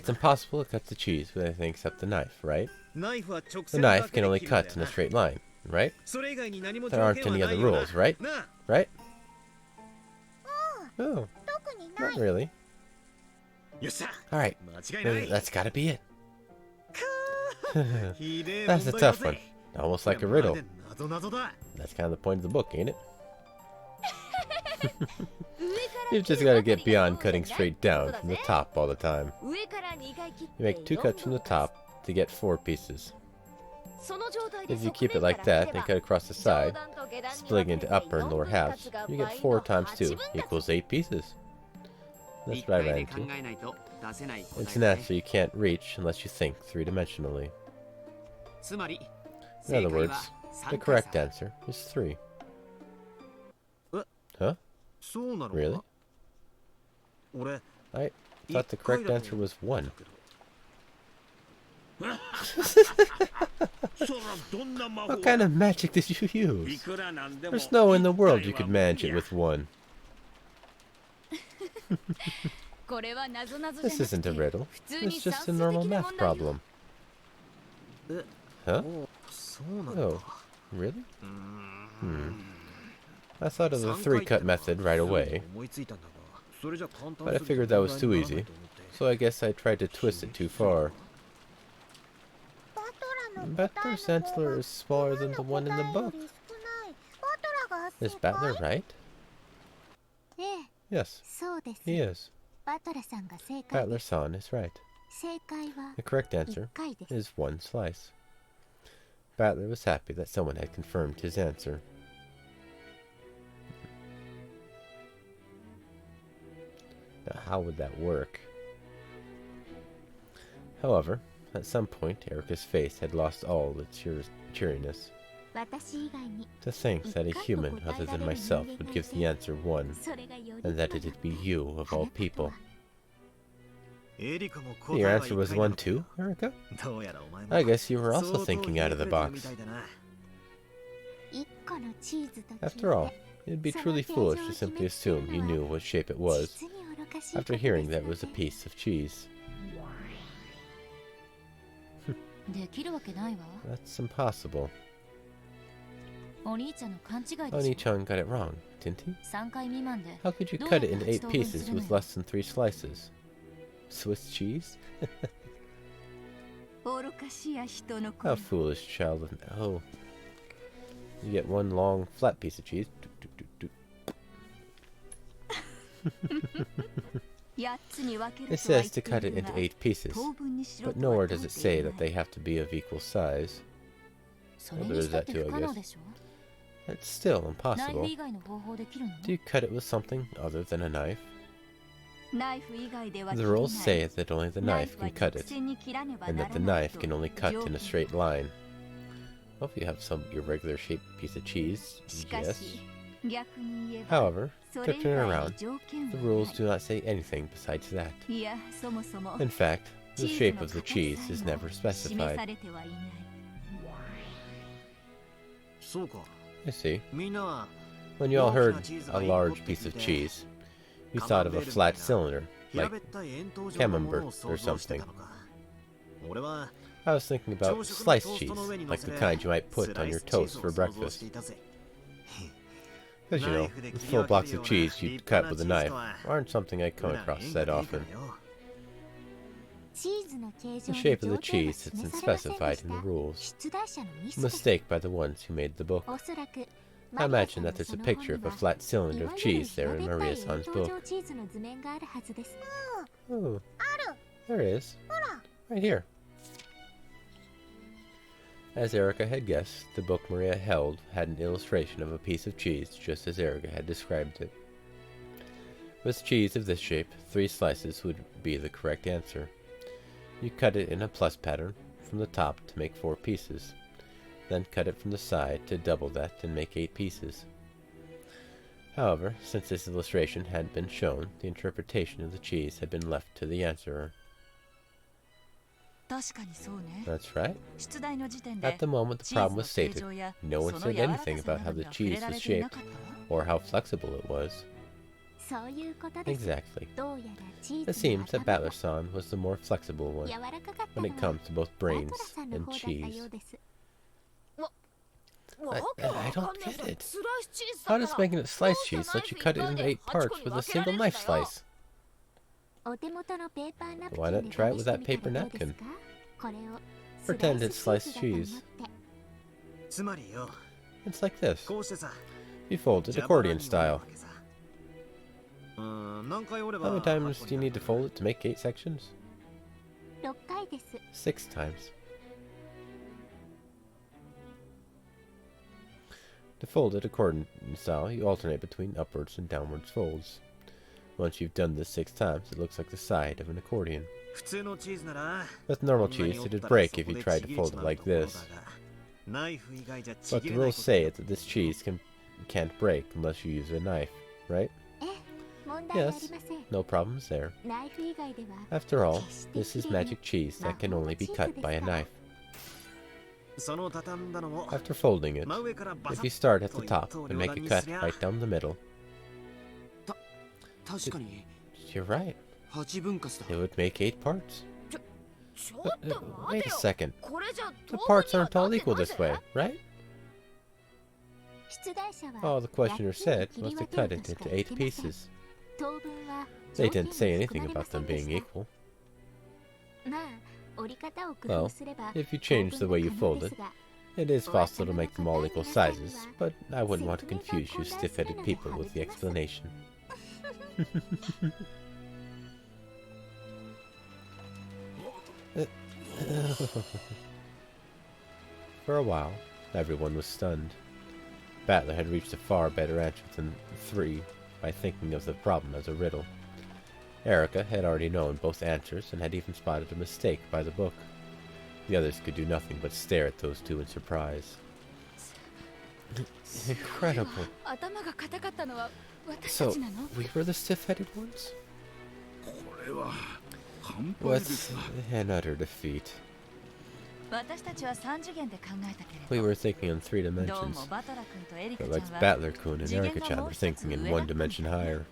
S1: impossible to cut the cheese with anything except the knife, right? The knife can only cut in a straight line, right? There aren't any other rules, right? Right? Oh, not really. Alright, that's gotta be it. That's a tough one. Almost like a riddle. That's kind of the point of the book, ain't it? You've just got to get beyond cutting straight down from the top all the time. You make 2 cuts from the top to get 4 pieces. If you keep it like that and cut across the side, splitting into upper and lower halves, you get 4 times 2 equals 8 pieces. That's what I ran into. It's an answer you can't reach unless you think 3-dimensionally. In other words, the correct answer is 3. Huh? Really? I thought the correct answer was 1. What kind of magic did you use? There's no way in the world you could manage it with 1. This isn't a riddle. It's just a normal math problem. Huh? Oh, really? I thought of the 3-cut method right away, but I figured that was too easy, so I guess I tried to twist it too far. Battler's antler is smaller than the one in the book. Is Battler right? Yes, he is. Battler-san is right. The correct answer is 1 slice. Battler was happy that someone had confirmed his answer. Now, how would that work? However, at some point, Erica's face had lost all its cheeriness. To think that a human other than myself would give the answer 1, and that it'd be you of all people. Your answer was 1 too, Erica? I guess you were also thinking out of the box. After all, it'd be truly foolish to simply assume you knew what shape it was, after hearing that it was a piece of cheese. That's impossible. Oni-chan got it wrong, didn't he? How could you cut it into 8 pieces with less than 3 slices? Swiss cheese? How foolish, child. Oh. You get 1 long, flat piece of cheese. It says to cut it into 8 pieces, but nowhere does it say that they have to be of equal size. Well, there is that too, I guess. It's still impossible. Do you cut it with something other than a knife? The rules say that only the knife can cut it, and that the knife can only cut in a straight line. Well, if you have some irregular shaped piece of cheese, yes. However, to turn it around, the rules do not say anything besides that. In fact, the shape of the cheese is never specified. I see. When you all heard a large piece of cheese, you thought of a flat cylinder, like camembert or something. I was thinking about sliced cheese, like the kind you might put on your toast for breakfast. Because, you know, the full blocks of cheese you'd cut with a knife aren't something I come across that often. The shape of the cheese isn't specified in the rules. A mistake by the ones who made the book. I imagine that there's a picture of a flat cylinder of cheese there in Maria-san's book. Oh, there it is. Right here. As Erica had guessed, the book Maria held had an illustration of a piece of cheese just as Erica had described it. With cheese of this shape, 3 slices would be the correct answer. You cut it in a plus pattern from the top to make 4 pieces. Then cut it from the side to double that and make 8 pieces. However, since this illustration hadn't been shown, the interpretation of the cheese had been left to the answerer. That's right. At the moment the problem was stated, no one said anything about how the cheese was shaped or how flexible it was. Exactly. It seems that Battler-san was the more flexible one when it comes to both brains and cheese. I don't get it. How does making it sliced cheese let you cut it into 8 parts with a single knife slice? Why not try it with that paper napkin? Pretend it's sliced cheese. It's like this. You fold it accordion style. How many times do you need to fold it to make 8 sections? 6 times. To fold it accordion style, you alternate between upwards and downwards folds. Once you've done this 6 times, it looks like the side of an accordion. With normal cheese, it'd break if you tried to fold it like this. But the rules say that this cheese can't break unless you use a knife, right? Yes, no problems there. After all, this is magic cheese that can only be cut by a knife. After folding it, if you start at the top and make a cut right down the middle, you're right. It would make 8 parts. Wait a second. The parts aren't all equal this way, right? All the questioner said was to cut it into 8 pieces. They didn't say anything about them being equal. Well, if you change the way you fold it, it is possible to make them all equal sizes, but I wouldn't want to confuse you stiff-headed people with the explanation. For a while, everyone was stunned. Battler had reached a far better answer than 3 by thinking of the problem as a riddle. Erica had already known both answers and had even spotted a mistake by the book. The others could do nothing but stare at those two in surprise. Incredible. So, we were the stiff-headed ones? What's an utter defeat? We were thinking in 3 dimensions, but like Battler-kun and Erica-chan were thinking in 1 dimension higher.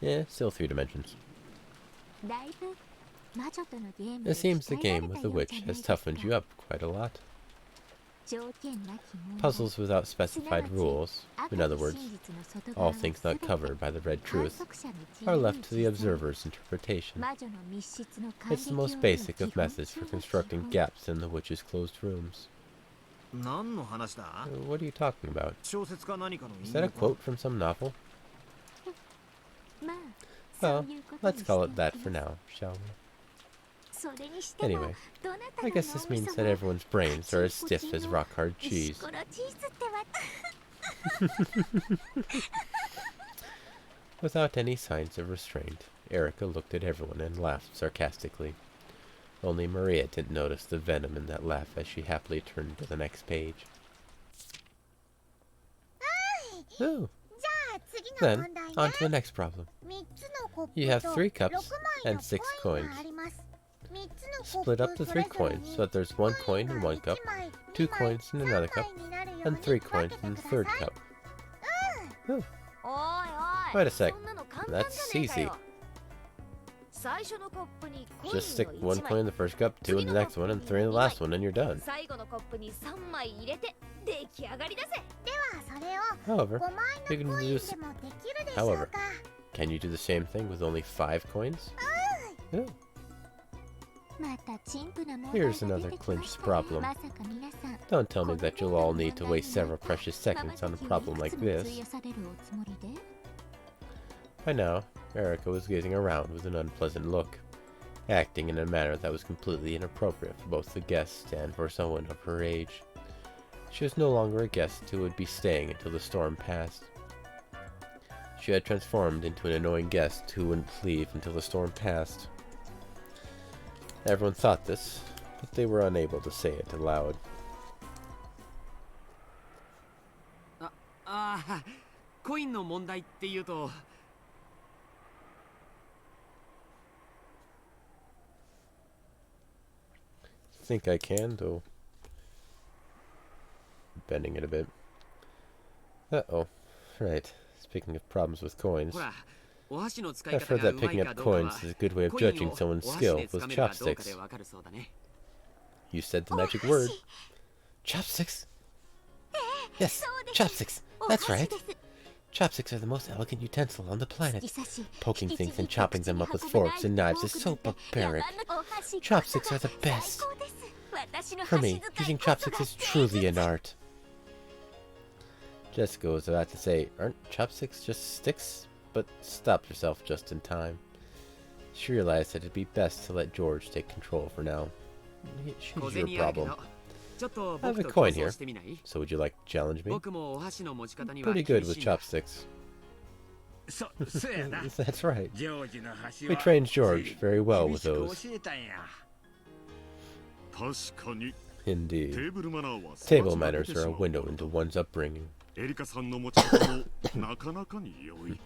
S1: Yeah, still 3 dimensions. It seems the game with the witch has toughened you up quite a lot. Puzzles without specified rules, in other words, all things not covered by the red truth, are left to the observer's interpretation. It's the most basic of methods for constructing gaps in the witch's closed rooms. What are you talking about? Is that a quote from some novel? Well, let's call it that for now, shall we? Anyway, I guess this means that everyone's brains are as stiff as rock-hard cheese. Without any signs of restraint, Erica looked at everyone and laughed sarcastically. Only Maria didn't notice the venom in that laugh as she happily turned to the next page. Oh. Then, on to the next problem. You have 3 cups and 6 coins. Split up the 3 coins so that there's 1 coin in 1 cup, 2 coins in another cup, and 3 coins in the 3rd cup. Oh. Wait a sec. That's easy. Just stick 1 coin in the 1st cup, 2 in the next one, and 3 in the last one, and you're done. However, can you do the same thing with only 5 coins? Oh. Here's another clinched problem. Don't tell me that you'll all need to waste several precious seconds on a problem like this. By now, Erica was gazing around with an unpleasant look, acting in a manner that was completely inappropriate for both the guest and for someone of her age. She was no longer a guest who would be staying until the storm passed. She had transformed into an annoying guest who wouldn't leave until the storm passed. Everyone thought this, but they were unable to say it aloud. Think I can, though. Bending it a bit. Uh-oh. Right. Speaking of problems with coins, I've heard that picking up coins is a good way of judging someone's skill with chopsticks. You said the magic word. Chopsticks? Yes, chopsticks. That's right. Chopsticks are the most elegant utensil on the planet. Poking things and chopping them up with forks and knives is so barbaric. Chopsticks are the best. For me, using chopsticks is truly an art. Jessica was about to say, aren't chopsticks just sticks? But stopped herself just in time. She realized that it'd be best to let George take control for now. She's your problem. I have a coin here, so would you like to challenge me? I'm pretty good with chopsticks. That's right. We trained George very well with those. Indeed. Table manners are a window into one's upbringing.
S3: エリカさんの持ち方もなかなかに良い。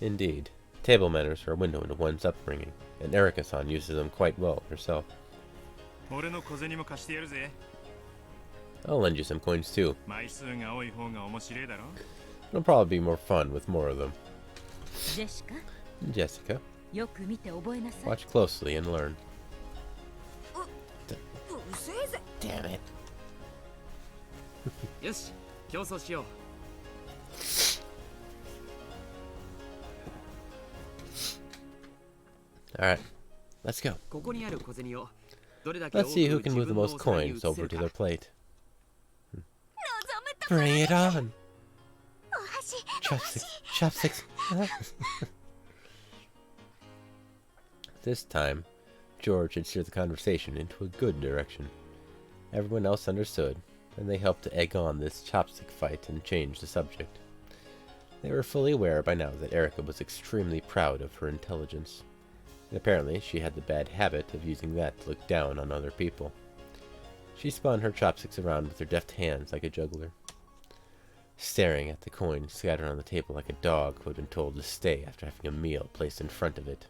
S1: Indeed, table manners are a window into one's upbringing, and Erika-san uses them quite well herself.
S4: 俺の小銭も貸してやるぜ。
S1: I'll lend you some coins too.
S4: 枚数が多い方が面白いだろ。
S1: It'll probably be more fun with more of them.
S5: ジェシカ、
S1: Jessica,
S5: よく見て覚えなさい。
S1: watch closely and learn.
S6: うせえぜ。
S1: Damn it.
S2: よし、競争しよう。
S1: Alright, let's go.
S2: ここにある小銭をどれだけ
S1: Let's
S2: 多
S1: see who
S2: く
S1: can
S2: 自
S1: move the
S2: 分の
S1: most
S2: お皿に移
S1: coins
S2: せ
S1: over
S2: る
S1: to
S2: か。
S1: their plate.
S6: 望むところ
S1: Bring it on!
S6: お箸
S1: Chopsticks! This time, George had steered the conversation into a good direction. Everyone else understood, and they helped to egg on this chopstick fight and change the subject. They were fully aware by now that Erika was extremely proud of her intelligence, and apparently she had the bad habit of using that to look down on other people. She spun her chopsticks around with her deft hands like a juggler, staring at the coins scattered on the table like a dog who had been told to stay after having a meal placed in front of it.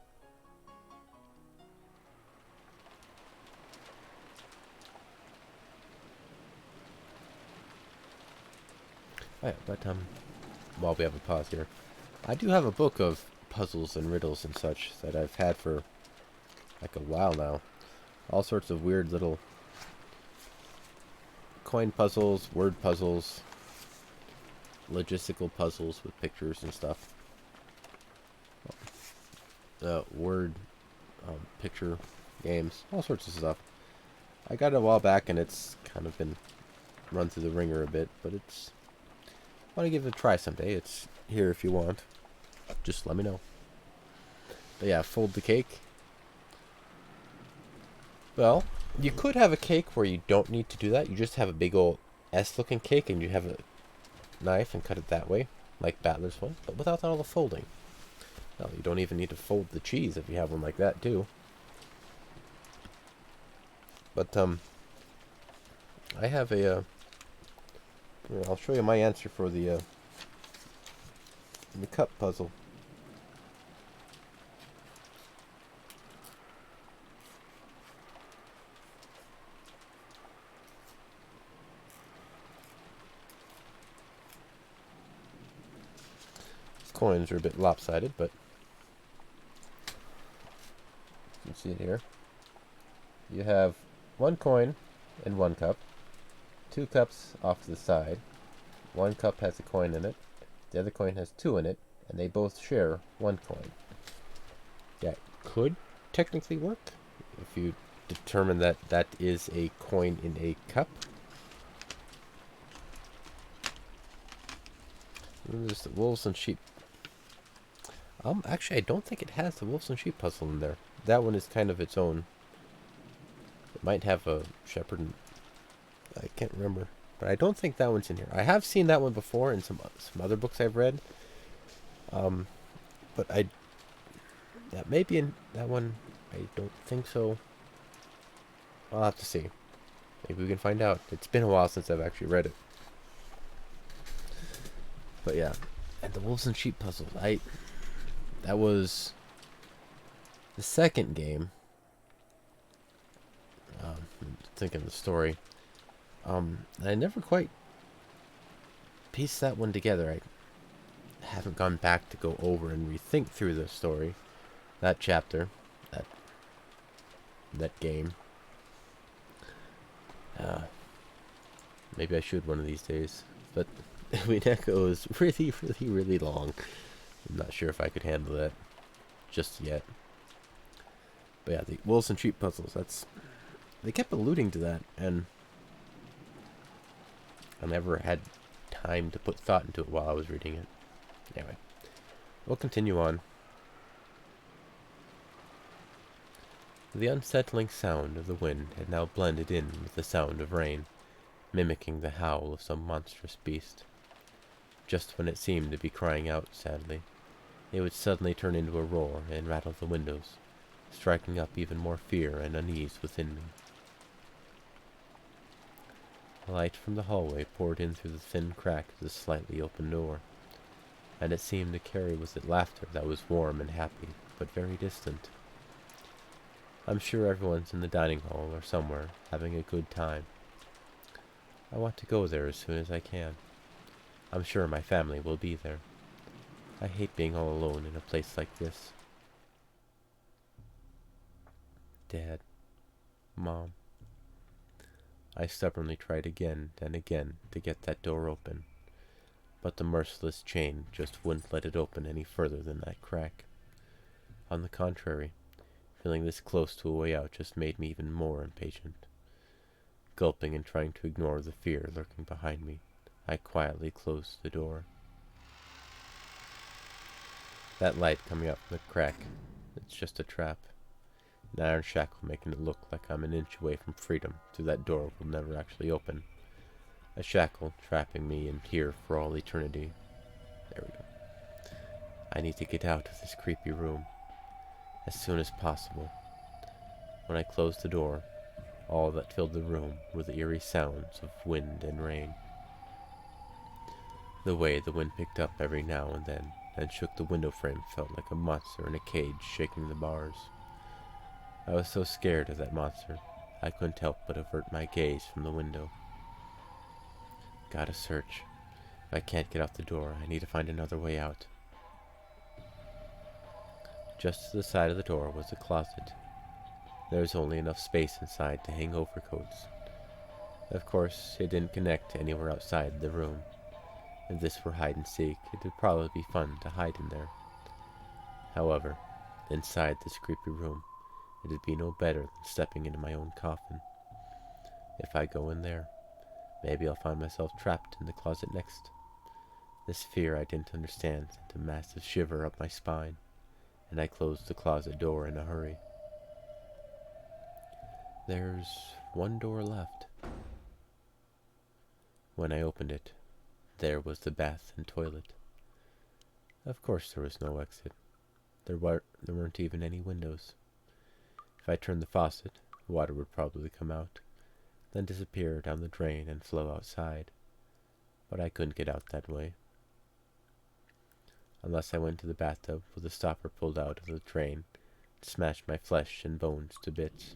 S1: Oh yeah, but while we have a pause here, I do have a book of puzzles and riddles and such that I've had for like a while now. All sorts of weird little coin puzzles, word puzzles, logistical puzzles with pictures and stuff. Word picture games, all sorts of stuff. I got it a while back and it's kind of been run through the ringer a bit, but it's... I want to give it a try someday. It's here if you want. Just let me know. But yeah, fold the cake. Well, you could have a cake where you don't need to do that. You just have a big old S-looking cake and you have a knife and cut it that way, like Battler's one, but without all the folding. Well, you don't even need to fold the cheese if you have one like that too. But I have a here, I'll show you my answer for the cup puzzle. These coins are a bit lopsided, but you can see it here. You have one coin and one cup. 2 cups off to the side. 1 cup has a coin in it. The other coin has 2 in it, and they both share 1 coin. That could technically work if you determine that that is a coin in a cup. There's the wolves and sheep. Actually, I don't think it has the wolves and sheep puzzle in there. That one is kind of its own. It might have a shepherd and... I can't remember, but I don't think that one's in here. I have seen that one before in some other books I've read. But that may be in that one. I don't think so. I'll have to see. Maybe we can find out. It's been a while since I've actually read it. But yeah, and the wolves and sheep puzzle. That was the second game. Thinking of the story. I never quite pieced that one together. I haven't gone back to go over and rethink through the story, that chapter, that game. Maybe I should one of these days, but Umineko is really, really, really long. I'm not sure if I could handle that just yet. But yeah, the wolves and sheep puzzles, they kept alluding to that, and I never had time to put thought into it while I was reading it. Anyway, we'll continue on. The unsettling sound of the wind had now blended in with the sound of rain, mimicking the howl of some monstrous beast. Just when it seemed to be crying out sadly, it would suddenly turn into a roar and rattle the windows, striking up even more fear and unease within me. The light from the hallway poured in through the thin crack of the slightly open door, and it seemed to carry with it laughter that was warm and happy, but very distant. I'm sure everyone's in the dining hall or somewhere, having a good time. I want to go there as soon as I can. I'm sure my family will be there. I hate being all alone in a place like this. Dad. Mom. I stubbornly tried again and again to get that door open, but the merciless chain just wouldn't let it open any further than that crack. On the contrary, feeling this close to a way out just made me even more impatient. Gulping and trying to ignore the fear lurking behind me, I quietly closed the door. That light coming out from the crack, it's just a trap. An iron shackle making it look like I'm an inch away from freedom through that door will never actually open. A shackle trapping me in here for all eternity. There we go. I need to get out of this creepy room as soon as possible. When I closed the door, all that filled the room were the eerie sounds of wind and rain. The way the wind picked up every now and then and shook the window frame felt like a monster in a cage shaking the bars. I was so scared of that monster, I couldn't help but avert my gaze from the window. Gotta search. If I can't get out the door, I need to find another way out. Just to the side of the door was a closet. There was only enough space inside to hang overcoats. Of course, it didn't connect to anywhere outside the room. If this were hide and seek, it would probably be fun to hide in there. However, inside this creepy room, it'd be no better than stepping into my own coffin. If I go in there, maybe I'll find myself trapped in the closet next. This fear I didn't understand sent a massive shiver up my spine, and I closed the closet door in a hurry. There's one door left. When I opened it, there was the bath and toilet. Of course there was no exit. There weren't even any windows. If I turned the faucet, water would probably come out, then disappear down the drain and flow outside. But I couldn't get out that way. Unless I went to the bathtub with the stopper pulled out of the drain and smashed my flesh and bones to bits.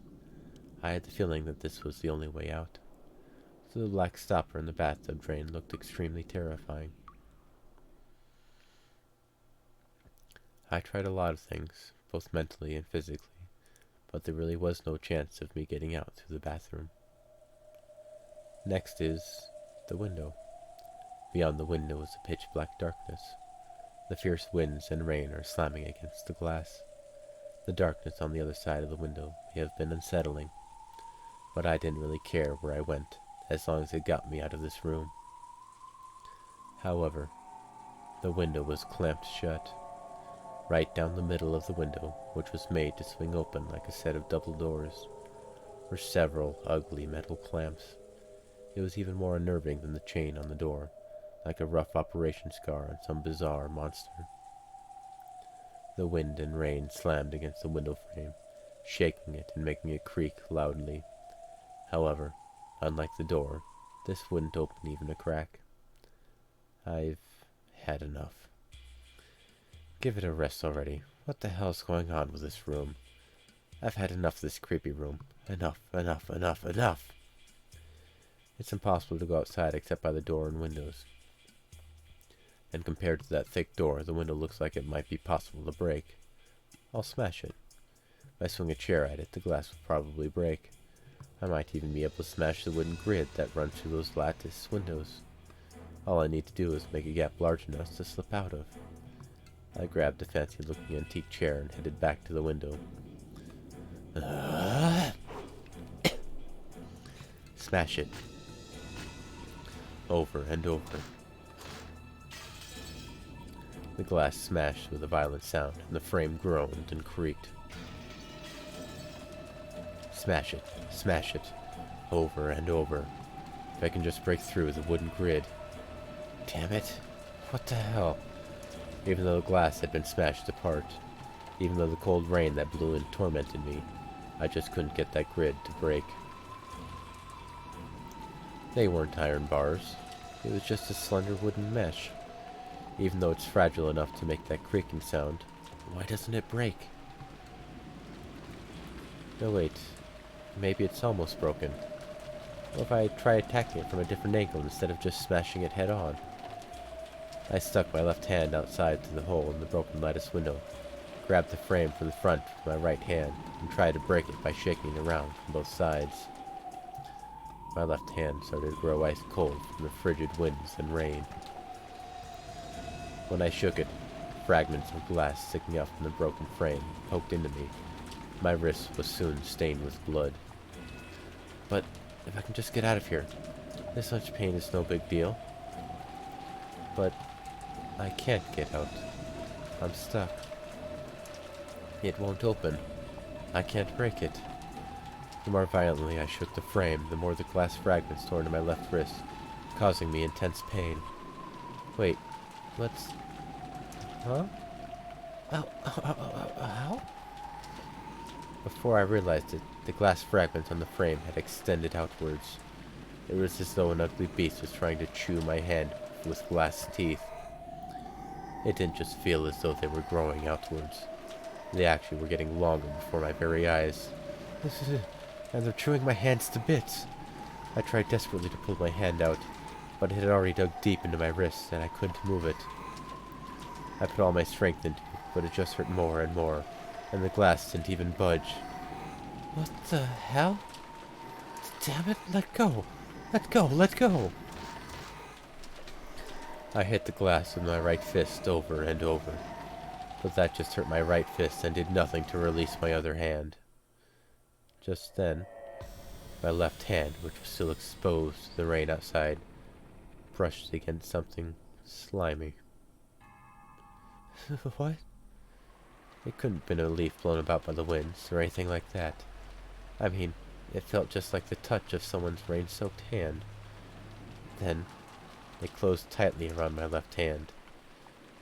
S1: I had the feeling that this was the only way out. So the black stopper in the bathtub drain looked extremely terrifying. I tried a lot of things, both mentally and physically, but there really was no chance of me getting out through the bathroom. Next is the window. Beyond the window is a pitch-black darkness. The fierce winds and rain are slamming against the glass. The darkness on the other side of the window may have been unsettling, but I didn't really care where I went, as long as it got me out of this room. However, the window was clamped shut. Right down the middle of the window, which was made to swing open like a set of double doors, were several ugly metal clamps. It was even more unnerving than the chain on the door, like a rough operation scar on some bizarre monster. The wind and rain slammed against the window frame, shaking it and making it creak loudly. However, unlike the door, this wouldn't open even a crack. I've had enough. Give it a rest already. What the hell's going on with this room? I've had enough of this creepy room. Enough, enough, enough, enough! It's impossible to go outside except by the door and windows. And compared to that thick door, the window looks like it might be possible to break. I'll smash it. If I swing a chair at it, the glass will probably break. I might even be able to smash the wooden grid that runs through those lattice windows. All I need to do is make a gap large enough to slip out of. I grabbed a fancy-looking antique chair and headed back to the window. Smash it. Over and over. The glass smashed with a violent sound, and the frame groaned and creaked. Smash it, over and over. If I can just break through the wooden grid. Damn it, what the hell? Even though the glass had been smashed apart, even though the cold rain that blew in tormented me, I just couldn't get that grid to break. They weren't iron bars. It was just a slender wooden mesh. Even though it's fragile enough to make that creaking sound, why doesn't it break? No, wait. Maybe it's almost broken. What if I try attacking it from a different angle instead of just smashing it head on? I stuck my left hand outside through the hole in the broken lattice window, grabbed the frame from the front with my right hand, and tried to break it by shaking it around from both sides. My left hand started to grow ice cold from the frigid winds and rain. When I shook it, fragments of glass sticking out from the broken frame poked into me. My wrist was soon stained with blood. But if I can just get out of here, this much pain is no big deal. But I can't get out. I'm stuck. It won't open. I can't break it. The more violently I shook the frame, the more the glass fragments tore into my left wrist, causing me intense pain. Wait, let's... Huh? Ow? Before I realized it, the glass fragments on the frame had extended outwards. It was as though an ugly beast was trying to chew my hand with glass teeth. It didn't just feel as though they were growing outwards. They actually were getting longer before my very eyes. And they're chewing my hands to bits. I tried desperately to pull my hand out, but it had already dug deep into my wrist, and I couldn't move it. I put all my strength into it, but it just hurt more and more, and the glass didn't even budge. What the hell? Damn it, let go! Let go, let go! I hit the glass with my right fist over and over, but that just hurt my right fist and did nothing to release my other hand. Just then, my left hand, which was still exposed to the rain outside, brushed against something slimy. What? It couldn't have been a leaf blown about by the winds, or anything like that. I mean, it felt just like the touch of someone's rain-soaked hand. Then, it closed tightly around my left hand.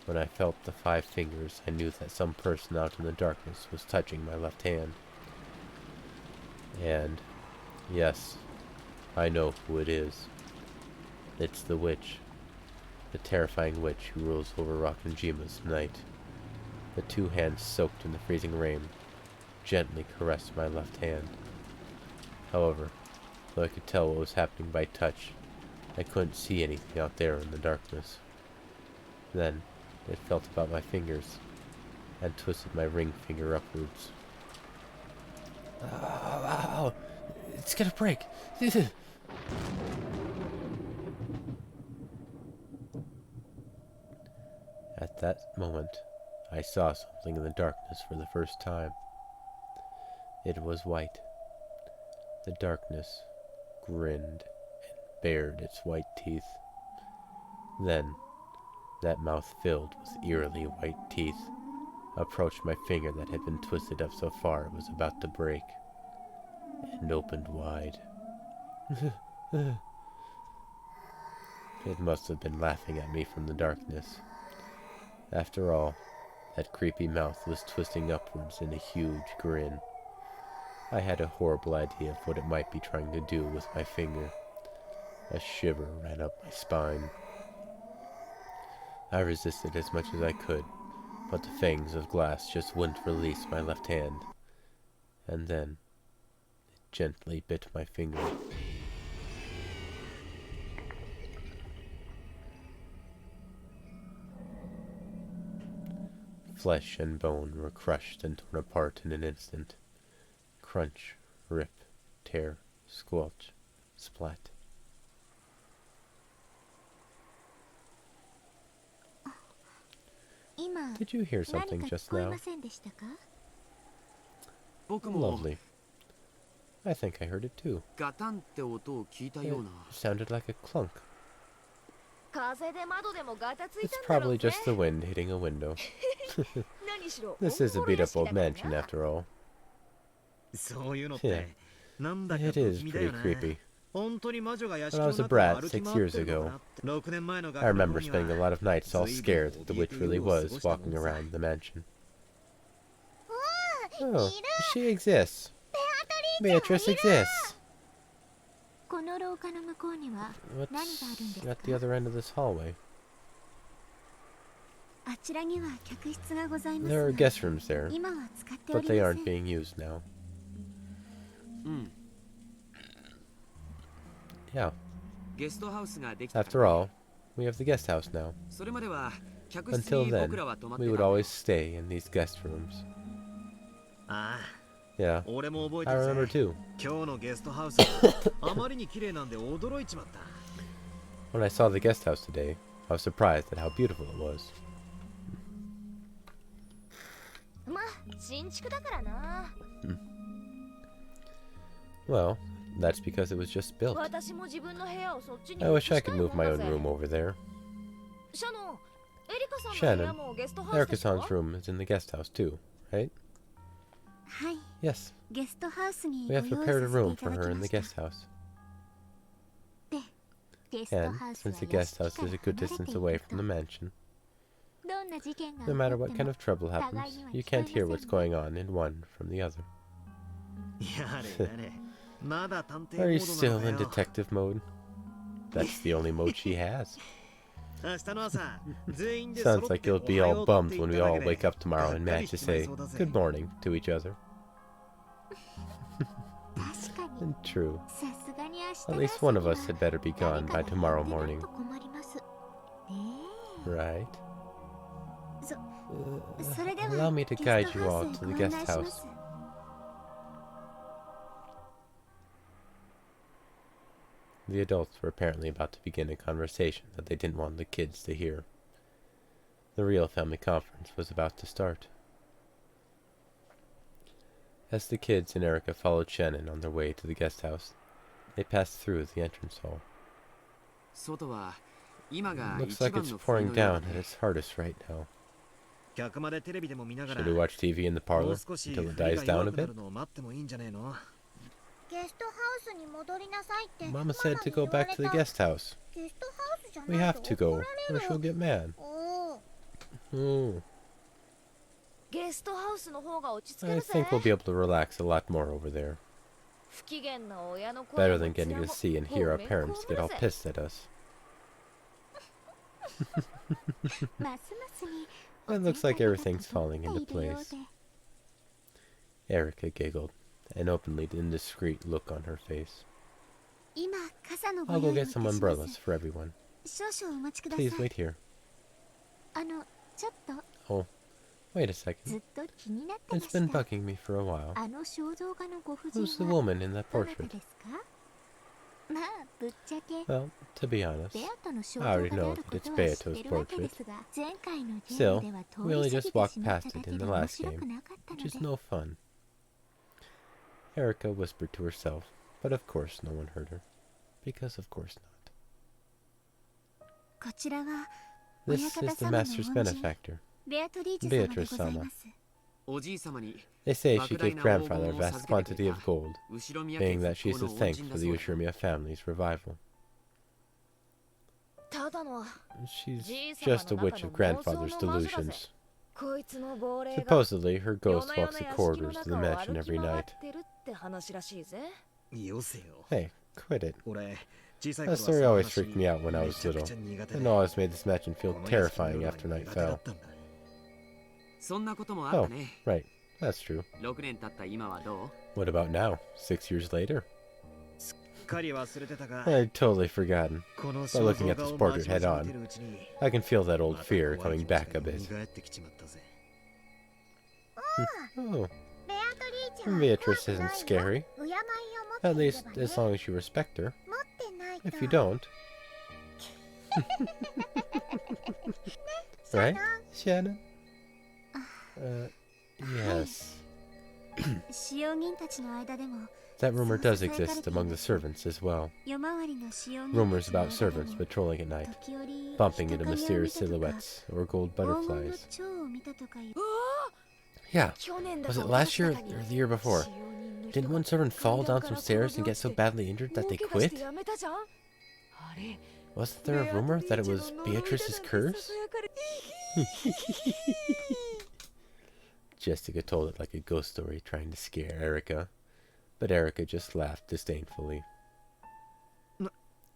S1: When I felt the 5 fingers, I knew that some person out in the darkness was touching my left hand. And, yes, I know who it is. It's the witch. The terrifying witch who rules over Rakanjima's night. The 2 hands soaked in the freezing rain gently caressed my left hand. However, though I could tell what was happening by touch, I couldn't see anything out there in the darkness. Then, it felt about my fingers, and twisted my ring finger upwards. Ow! It's gonna break! At that moment, I saw something in the darkness for the first time. It was white. The darkness grinned and bared its white teeth. Then, that mouth filled with eerily white teeth approached my finger that had been twisted up so far it was about to break, and opened wide. It must have been laughing at me from the darkness. After all, that creepy mouth was twisting upwards in a huge grin. I had a horrible idea of what it might be trying to do with my finger. A shiver ran up my spine. I resisted as much as I could, but the fangs of glass just wouldn't release my left hand. And then, it gently bit my finger. Flesh and bone were crushed and torn apart in an instant. Crunch, rip, tear, squelch, splat. Did you hear something just now? Lovely. I think I heard it too.
S2: ガタンって音を聞いた
S1: It
S2: ような。
S1: sounded like a clunk.
S6: 風で窓でもガタつい
S1: It's
S6: たんだろう
S1: probably
S6: ぜ
S1: just the wind hitting a window.
S6: 何しろ
S1: This is a
S6: オンボロ
S1: beat-up
S6: 屋敷
S1: old
S6: だから
S1: mansion
S6: な
S1: after all.
S4: そういうのっ
S1: Yeah.
S4: てなんだか
S1: It
S4: 不
S1: is
S4: 気味だ
S1: pretty
S4: よね
S1: creepy.
S4: 本当に魔女が屋敷
S1: When I
S4: の
S1: was a
S4: 中を
S1: brat
S4: 歩き
S1: 6
S4: 回って
S1: years
S4: るの
S1: ago,
S4: かなって6年前の
S1: I
S4: 学校
S1: remember
S4: に
S1: spending a
S4: は
S1: lot of nights all
S4: 随分
S1: scared that the
S4: 驚
S1: witch
S4: く
S1: really
S4: 夜を過
S1: was
S4: ごしたもん
S1: walking
S4: さ
S1: around the mansion.
S6: い
S1: Oh,
S6: る
S1: she exists.
S6: ベアトリー
S1: Beatrice
S6: ちゃんいる
S1: exists.
S5: この廊下の向こうには何があるんですか？
S1: What's at the other end of this hallway?
S5: あちらには客室がございます
S1: There are
S5: が、
S1: guest rooms there,
S5: 今は使ってお
S1: but
S5: り
S1: they
S5: ま
S1: aren't
S5: せん。
S1: being used now.
S2: うん。
S1: Yeah.
S2: ゲストハウスができた。
S1: After all, we have the guest house now.
S2: それまでは客室
S1: Until
S2: に
S1: then,
S2: 僕らは泊まって
S1: we
S2: た
S1: would
S2: んだよ。
S1: always stay in these guest rooms.
S4: あ
S1: Yeah,
S4: あ、俺も覚えて
S1: I
S4: る
S1: remember
S4: ぜ。
S1: too.
S4: 今日のゲストハウスあまりに綺麗なんで驚いちまった。
S1: When I saw the guest house today, I was surprised at how beautiful it was.
S6: まあ新築だからな。
S1: Well, that's because it was just built.
S6: 私も自分の部屋をそっちに
S1: I
S6: 移
S1: wish
S6: した
S1: I
S6: い
S1: could
S6: もん
S1: move my
S6: だ
S1: own
S6: ぜ。
S1: room over there.
S6: シャノン、エリカさんの部屋もゲストハウスでしょ？
S1: Erica-san's room is in the guest house too, right?
S5: はい、
S1: Yes,
S5: ゲストハウスに
S1: we
S5: ご
S1: have
S5: 用意
S1: prepared a
S5: させて
S1: room
S5: いた
S1: for
S5: だ
S1: her
S5: き
S1: in
S5: ま
S1: the
S5: した。
S1: guest house.
S5: で、ゲスト
S1: And
S5: ハウスは
S1: since the
S5: 屋
S1: guest
S5: 敷
S1: house
S5: から
S1: is a good
S5: 離れてい
S1: distance
S5: る
S1: away
S5: と
S1: from the mansion,
S5: どんな事件が
S1: no
S5: 起
S1: matter
S5: こ
S1: what
S5: って
S1: kind
S5: も
S1: of trouble
S5: 互い
S1: happens,
S5: には
S1: you
S5: 聞こえ
S1: can't
S5: ま
S1: hear
S5: せん
S1: what's
S5: ね。
S1: going on in one from the other.
S4: やれやれ。まだ探偵モ
S1: Are you
S4: ードな
S1: still
S4: の
S1: in
S4: かよ。
S1: detective mode? That's the only mode she has.
S4: 明日の朝、全員で
S1: Sounds
S4: 揃っ
S1: like
S4: て
S1: you'll
S4: お
S1: be
S4: は
S1: all
S4: ようって
S1: bummed
S4: 言
S1: when
S4: っ
S1: we
S4: ただ
S1: all
S4: け
S1: wake
S4: で
S1: up tomorrow
S4: が
S1: and
S4: っか
S1: manage
S4: り
S1: to
S4: しちまい
S1: say
S4: そうだぜ。
S1: good morning to each other.
S5: 確かに、
S1: And true.
S5: さすがに明日
S1: At
S5: の
S1: least
S5: 朝
S1: one
S5: に
S1: of
S5: は
S1: us had better be
S5: 誰
S1: gone
S5: か
S1: by
S5: が
S1: tomorrow
S5: 入ってない
S1: morning.
S5: と困ります。ね
S1: Right.
S5: え、それでは
S1: Allow me to
S5: ゲ
S1: guide
S5: スト
S1: you
S5: ハ
S1: all
S5: ウスへ
S1: to
S5: ご
S1: the
S5: 案
S1: guest
S5: 内しま
S1: house.
S5: す。
S1: The adults were apparently about to begin a conversation that they didn't want the kids to hear. The real family conference was about to start. As the kids and Erica followed Shannon on their way to the guest house, they passed through the entrance hall.
S2: 外は今が
S1: Looks
S2: 一
S1: like
S2: 番
S1: it's
S2: の冬
S1: pouring
S2: のようだ
S1: down
S2: ね
S1: at its hardest right now.
S4: 客間でテレビでも見ながら
S1: Should we watch TV in the
S4: も
S1: parlor
S4: う少し
S1: until it
S4: 冬
S1: dies
S4: が
S1: down
S4: 弱
S1: a
S4: くな
S1: bit?
S4: るのを待ってもいいんじゃねえの？
S7: ゲストハウスに戻りなさいって
S1: Mama said to go back to the guest house.
S7: ゲストハウスじゃ
S1: We
S7: ない
S1: have
S7: と
S1: to
S7: 怒
S1: go,
S7: ら
S1: or
S7: れ
S1: she'll
S7: る。
S1: get mad.
S7: おお、
S1: Ooh.
S6: ゲストハウスの方が落ち着け
S1: I
S6: るぜ。
S1: think we'll be able to relax a lot more over there.
S6: 不機嫌な親の声
S1: Better
S6: も
S1: than
S6: 面
S1: getting to
S6: も
S1: see and hear our
S6: ごめん
S1: parents get all
S6: 被るぜ。
S1: pissed at us.
S5: ますますに
S1: It looks like everything's falling into
S5: 整いが整っているよう
S1: place.
S5: で
S1: Erica giggled, an openly indiscreet look on her face.
S5: 今傘のご
S1: I'll
S5: 用
S1: go
S5: 意を
S1: get
S5: いた
S1: some
S5: しま
S1: umbrellas
S5: す。
S1: for everyone.
S5: 少々お待ちください。
S1: Please wait here.
S5: ちょっと
S1: Oh, wait a
S5: ず
S1: second.
S5: っと気になってま
S8: It's
S5: し
S1: been
S5: た。
S1: bugging me for a while.
S5: 肖像画のご婦人
S1: Who's the
S5: は
S1: woman in that
S5: どなた
S1: portrait?
S5: ですか？まあぶっちゃけ
S1: Well, to be honest,
S5: ベアトの肖像
S1: I
S5: 画
S1: already
S5: であ
S1: know
S5: る
S1: that
S5: こ
S1: it's
S5: とは知って
S1: Beato's
S5: るわけで
S1: portrait.
S5: すが、前回のゲーム
S1: Still,
S5: では通
S1: we
S5: り
S1: only
S5: 過ぎ
S1: just
S5: て
S1: walked
S5: しまっ
S1: past
S5: た
S1: it
S5: だけ
S1: in
S5: で
S1: the
S5: 面
S1: last
S5: 白
S1: game,
S5: くなかったの
S1: which is
S5: で。
S1: no fun. Erica whispered to herself, but of course no one heard her. Because of course not.
S5: こちらは
S1: This
S5: 親
S1: is
S5: 方
S1: the
S5: 様の
S1: Master's
S5: 恩人
S1: benefactor.
S5: ベアトリーチ様でござい
S1: Beatrice
S5: ます。
S2: おじい様に
S1: They say
S2: 莫
S1: she
S2: 大
S1: gave
S2: な
S1: grandfather a
S2: 黄金を
S1: vast
S2: 授けてく
S1: quantity
S2: れ
S1: of
S2: た
S1: gold,
S2: 後ろ宮家
S1: saying that
S2: 復
S1: she's
S2: 興
S1: to
S2: の恩
S1: thank
S2: 人
S1: for
S2: だ
S1: the
S2: そうだ
S1: Ushirmiya family's revival.
S6: ただの
S1: She's
S6: じい様
S1: just a
S6: の
S1: witch
S6: 中
S1: of
S6: の妄
S1: grandfather's
S6: 想の魔女だぜ。
S1: delusions.
S6: こいつの亡霊が
S1: Supposedly, her
S6: 夜
S1: ghost
S6: な夜
S1: walks
S6: な
S1: the
S6: 屋敷
S1: corridors
S6: の
S1: of the
S6: 中を
S1: mansion
S6: 歩
S1: every
S6: き回
S1: night.
S6: ってるって話らしいぜ。
S4: よせよ。
S1: Hey, quit it.
S4: 俺、小さい
S1: That
S4: 頃は
S1: story
S4: その
S1: always
S4: 話
S1: freaked me out when I
S4: め
S1: was
S4: ちゃく
S1: little,
S4: ちゃ苦手で
S1: and always made this mansion feel
S4: この屋敷の
S1: terrifying
S4: 夜は
S1: after night
S4: 苦手だ
S1: fell.
S4: ったんだ。
S2: そんなこともあったね
S1: Right, that's true.
S2: 6年経った今はどう
S1: What about now? 6 years later?
S4: すっかり忘れてたが、
S1: I'd totally forgotten.
S4: この
S1: By looking at this
S4: 肖像画を
S1: portrait
S4: ま
S1: head
S4: じま
S1: on,
S4: じ見てるうちに
S1: I can feel that old
S4: また
S1: fear
S4: 怖い
S1: coming
S4: 気持ち
S1: back
S4: が
S1: a bit.
S4: 蘇ってきちまったぜ。
S1: Oh,
S7: ベアトリーチは
S1: Beatrice
S7: 怖く
S1: isn't
S7: ないよ。
S1: scary.
S7: 敬いを持って
S1: At
S7: いれ
S1: least
S7: ばね。
S1: as long as you respect her.
S7: 持ってないと。
S1: If you don't,
S7: シャ
S1: right,
S7: ノン
S1: Shannon? Yes.
S5: 使用人たちの間でも
S1: That rumor does exist among the servants as well.
S5: 夜回りの使用人
S1: Rumors
S5: たちの
S1: about
S5: 間で
S1: servants
S5: も
S1: patrolling at night,
S5: 時折
S1: bumping into
S5: 人影を
S1: mysterious
S5: 見たとか
S1: silhouettes or gold
S5: 黄金の
S1: butterflies.
S5: 蝶を見たとかいう
S1: Yeah,
S6: 去年だ
S1: was
S6: か
S1: it last year
S6: 一昨年
S1: or
S6: かに
S1: the year before?
S6: 使用人の人
S1: Didn't
S6: が
S1: one servant fall
S6: 階段
S1: down
S6: か
S1: some
S6: ら転
S1: stairs
S6: げ
S1: and
S6: 落
S1: get
S6: ち
S1: so
S6: て
S1: badly injured that
S6: 大
S1: they
S6: 怪我して
S1: quit?
S6: やめたじゃん。あれ
S1: Wasn't there a rumor that it was Beatrice's curse? Jessica told it like a ghost story, trying to scare Erica. But Erica just laughed disdainfully.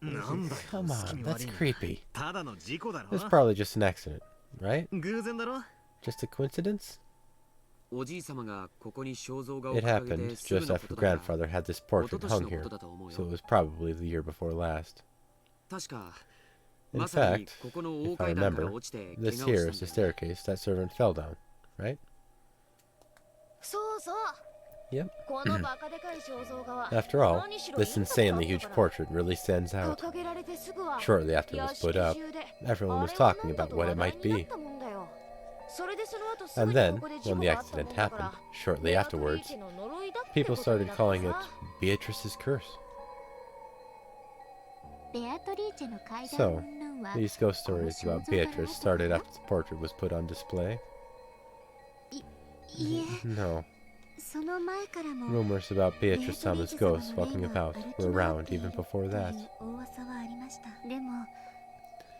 S1: Come on, that's creepy.
S4: ただの事故だろ
S1: It's probably just an accident, right?
S4: 偶然だろ
S1: Just a coincidence?
S2: おじい様がここに肖像画を
S1: It
S2: 掲げ
S1: happened
S2: てすぐ
S1: just
S2: の
S1: after
S2: ことだが
S1: grandfather had this
S2: 一
S1: portrait
S2: 昨年
S1: hung
S2: のこ
S1: here,
S2: とだと思う
S1: so it
S2: よ
S1: was probably the year before last.
S2: 確か
S1: In
S2: まさに
S1: fact,
S2: ここの大
S1: if I
S2: 階段から
S1: remember,
S2: 落ちて怪
S1: this
S2: 我を
S1: here
S2: した
S1: is the
S2: んだよね
S1: staircase that servant fell down, right?
S6: そうそう
S1: Yep.
S6: このバカでかい肖像画は
S1: After all,
S6: 何しろ
S1: this
S6: インパクトあ
S1: insanely
S6: った
S1: huge
S6: から
S1: portrait really stands out.
S6: 掲げられてすぐは
S1: Shortly after it was put up,
S6: 屋敷中で
S1: everyone was
S6: あれは
S1: talking
S6: なんだ
S1: about
S6: と
S1: what
S6: 話
S1: it
S6: 題
S1: might
S6: になっ
S1: be.
S6: たもんだよ。それでその後すぐ
S1: And
S6: に
S1: then,
S6: ここで事
S1: when
S6: 故
S1: the
S6: があったも
S1: accident
S6: んだか
S1: happened,
S6: ら
S1: shortly
S6: ベアトリー
S1: afterwards,
S6: チェの呪いだって
S1: people
S6: ことに
S1: started
S6: なった
S1: calling it
S6: さ
S1: Beatrice's curse.
S5: ベアトリーチェの階段
S1: So,
S5: 云々は
S1: these ghost stories about Beatrice started after the portrait was put on display?
S5: いえ
S1: No.
S5: その前からも
S1: Rumors about Beatrice Sama's ghost walking about were around even before
S5: とい
S1: that.
S5: う噂はありました。でも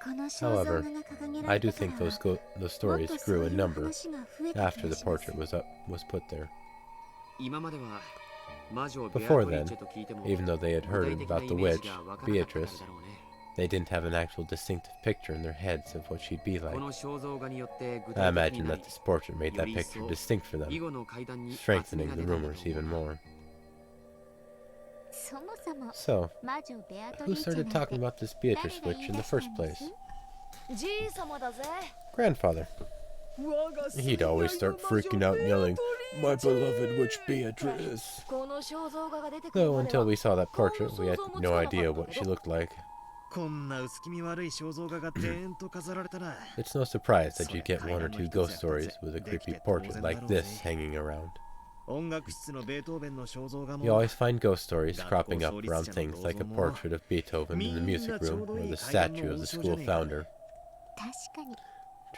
S5: この肖像画
S1: However,
S5: が掲げら
S1: I
S5: れ
S1: do
S5: てから
S1: think
S5: は
S1: those
S5: もっ
S1: stories
S5: とそう
S1: grew
S5: い
S1: in
S5: う
S1: number
S5: 話が増えた
S1: after
S5: 気
S1: the
S5: がします。
S1: portrait was put there.
S2: 今までは魔女ベア
S1: Before
S2: トリー
S1: then,
S2: チェと聞いても
S1: even though they had
S2: 具
S1: heard
S2: 体的な
S1: about
S2: イ
S1: the
S2: メー
S1: witch,
S2: ジがわからなかったから
S1: Beatrice,
S2: だろうね
S1: they didn't have an actual distinctive picture in their heads of what she'd be
S2: こ
S1: like.
S2: の肖像画によって具
S1: I
S2: 体的
S1: imagine
S2: にな
S1: that
S2: り
S1: this portrait made that picture distinct for
S2: 以
S1: them,
S2: 後の階段に厚み
S1: strengthening
S2: が
S1: the
S2: 出たんだ
S1: rumors
S2: と思
S1: even
S2: う
S1: more.
S5: そもそも
S1: So,
S5: 魔女ベアトリ
S1: who
S5: ーチェ
S1: started
S5: なん
S1: talking
S5: て
S1: about this Beatrice
S5: 誰が
S1: witch
S5: 言い
S1: in the
S5: 出した
S1: first
S5: んで
S1: place?
S5: す？
S6: じいさまだぜ
S1: Grandfather. He'd always start freaking out and yelling, "My beloved witch Beatrice!"
S6: この肖像画が出てくる
S1: Though
S6: まで
S1: until
S6: は
S1: we saw that portrait, we had no idea what she looked like.
S4: こんな薄気味悪い肖像画がでーんと飾られたら
S1: It's no surprise that you get one or two ghost stories with a creepy portrait like this hanging around.
S4: 音楽室のベートーベンの肖像画
S1: You
S4: も
S1: always find ghost stories cropping up around things like a portrait of Beethoven in the music room or the statue of the school founder.
S5: 確かに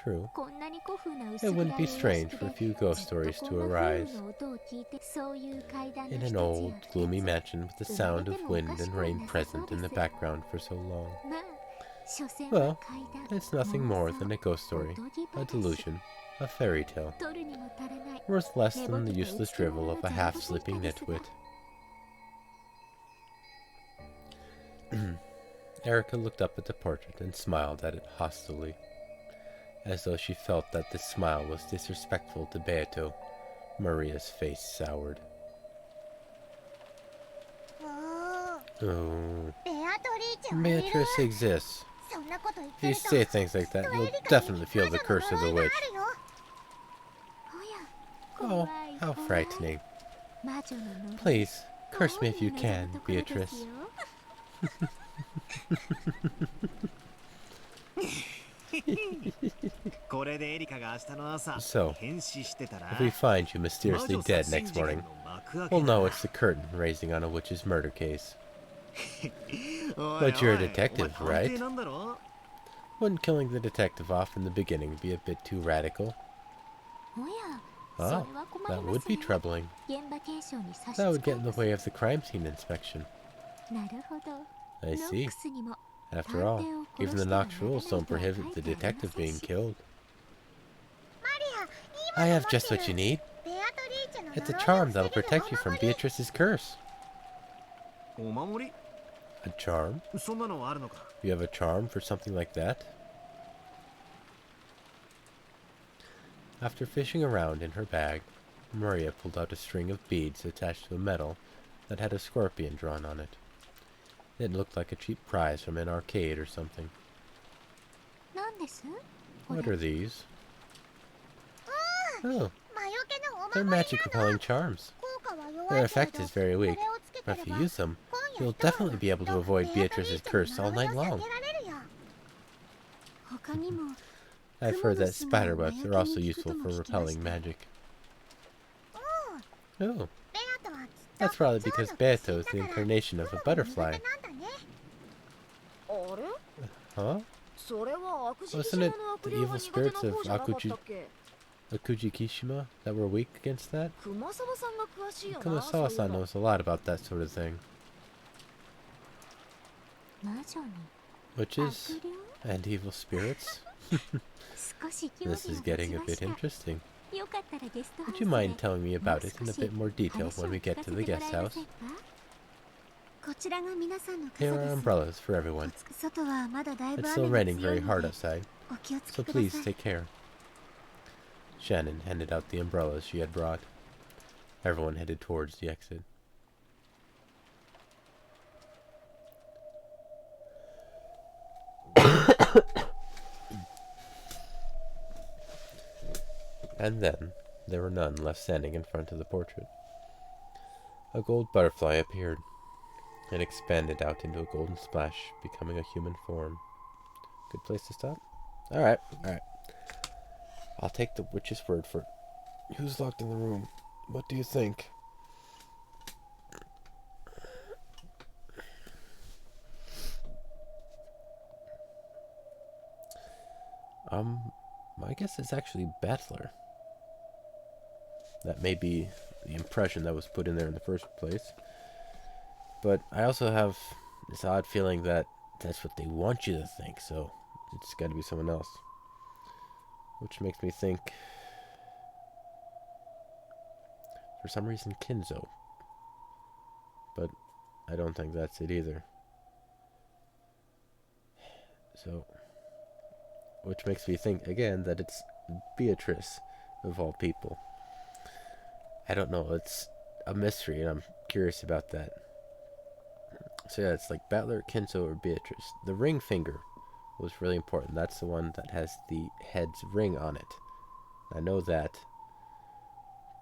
S1: True.
S5: こんなに古風な薄
S1: It
S5: 暗い
S1: wouldn't be
S5: お屋敷
S1: strange
S5: で
S1: for a few ghost
S5: ずっと
S1: stories
S5: こ
S1: to
S5: んな
S1: arise
S5: 風の音を聞いてそういう階段の
S1: in
S5: 一つ
S1: an
S5: や
S1: old,
S5: 二
S1: gloomy
S5: つ
S1: mansion with the sound of wind and rain present in the background for so long.
S5: まあ所詮
S1: Well,
S5: は階段
S1: It's nothing more than a ghost story, a delusion, a fairy tale,
S5: 取るにも足らない
S1: worth less than the useless drivel of a half-sleeping nitwit. Erica looked up at the portrait and smiled at it hostilely, as though she felt that this smile was disrespectful to Beato. Maria's face soured.
S7: おー
S1: Oh,
S7: ベアトリーチェはいる
S1: Beatrice exists.
S7: そんなこと言って
S1: If you
S7: ると
S1: say things like that, you'll definitely feel the curse of the witch.
S5: おや怖
S1: Oh,
S5: い
S1: how
S5: 怖い
S1: frightening.
S5: 魔女の呪い
S1: Please, curse me if you
S5: 大いに
S1: can,
S5: 望むところです
S1: Beatrice.
S5: よ
S4: これでエリカが明日の朝
S1: So,
S4: 変死してたら
S1: If we find you mysteriously
S4: 魔女
S1: dead
S4: 殺人
S1: next
S4: 事件
S1: morning,
S4: の幕開け
S1: we'll
S4: だ
S1: know it's the curtain raising on a witch's murder case.
S4: おい
S1: But you're a
S4: おい
S1: detective,
S4: お前
S1: right?
S4: 探偵なんだろ
S1: Wouldn't killing the detective off in the beginning be a bit too radical?
S5: おや
S1: Oh,
S5: それは困り
S1: that
S5: ま
S1: would
S5: す
S1: be
S5: ね
S1: troubling.
S5: 現場検証に差し
S1: That
S5: 支
S1: would get
S5: え
S1: in
S5: ま
S1: the
S5: す
S1: way of the crime scene inspection.
S5: なるほど
S1: I
S5: ノッ
S1: see.
S5: クスにも
S1: After all, even the Knox rules don't prohibit the detective being killed. I have just what you need.
S7: ベアトリーチェの
S1: It's a
S7: 呪いを
S1: charm
S7: 防
S1: that'll
S7: げる
S1: protect you
S7: お
S1: from
S7: 守り
S1: Beatrice's curse.
S4: お守り
S1: A charm?
S4: そんなのあるのか
S1: You have a charm for something like that? After fishing around in her bag, Maria pulled out a string of beads attached to a medal that had a scorpion drawn on it. It looked like a cheap prize from an arcade or something.
S5: 何です
S1: What are these? Oh,
S7: 魔除けのお
S1: they're
S7: 守り
S1: magic repelling charms.
S7: 効果は弱
S1: Their
S7: いけれ
S1: effect
S7: ど
S1: is very
S7: こ
S1: weak,
S7: れをつけて
S1: but
S7: れ
S1: if you
S7: ば
S1: use them,
S7: 今夜
S1: you'll
S7: 一晩
S1: definitely be able to avoid
S7: ベアトリー
S1: Beatrice's
S7: チェの
S1: curse all
S7: 呪い
S1: night
S7: を避
S1: long.
S7: けられるよ
S5: 他にも
S1: I've heard that spider webs are also useful for repelling magic. Oh,
S7: ベアトはきっと
S1: that's probably because
S7: 蝶の
S1: Beato
S7: 化
S1: is
S7: 身
S1: the
S7: だから
S1: incarnation of a
S7: 雲が苦手
S1: butterfly.
S7: なんだね
S6: あれ
S1: Huh?
S6: それは悪事
S1: Wasn't
S6: 島
S1: it
S6: の悪
S1: the
S6: 霊
S1: evil
S6: が苦手
S1: spirits
S6: な
S1: of
S6: 方じゃなかったっけ
S1: Akujikishima that were weak against that?
S6: 熊沢さんが詳しいよな
S1: Kumasawa-san
S6: そういうの
S1: knows a lot about that sort of thing.
S5: 魔女に
S1: Witches
S5: 悪霊
S1: and evil spirits?
S5: 少し興味を
S1: This
S5: 持
S1: is
S5: ち
S1: getting a
S5: ま
S1: bit
S5: した
S1: interesting.
S5: よかったらゲストハウ
S1: Would
S5: ス
S1: you
S5: で
S1: mind telling me about it in a
S5: もう少し
S1: bit more detail
S5: 話を
S1: when we
S5: 聞
S1: get
S5: かせ
S1: to
S5: て
S1: the
S5: もら
S1: guest
S5: えま
S1: house?
S5: せんかこちらが皆さんの
S1: Here
S5: 傘
S1: are
S5: です。
S1: umbrellas for everyone.
S5: 外はまだだいぶ
S1: It's still
S5: 雨が
S1: raining
S5: 強い
S1: very
S5: の
S1: hard
S5: で
S1: outside,
S5: お気をつ
S1: so
S5: けくだ
S1: please
S5: さい。
S1: take care. Shannon handed out the umbrellas she had brought. Everyone headed towards the exit. And then there were none left standing in front of the portrait. A gold butterfly appeared. It expanded out into a golden splash, becoming a human form. Good place to stop? Alright. I'll take the witch's word for it. Who's locked in the room? What do you think? My guess is actually Battler. That may be the impression that was put in there in the first place. But I also have this odd feeling that that's what they want you to think, so it's got to be someone else. Which makes me think, for some reason, Kinzo. But I don't think that's it either. So, which makes me think, again, that it's Beatrice, of all people. I don't know, it's a mystery, and I'm curious about that. So yeah, it's like Battler, Kinzo, or Beatrice. The ring finger was really important. That's the one that has the head's ring on it. I know that,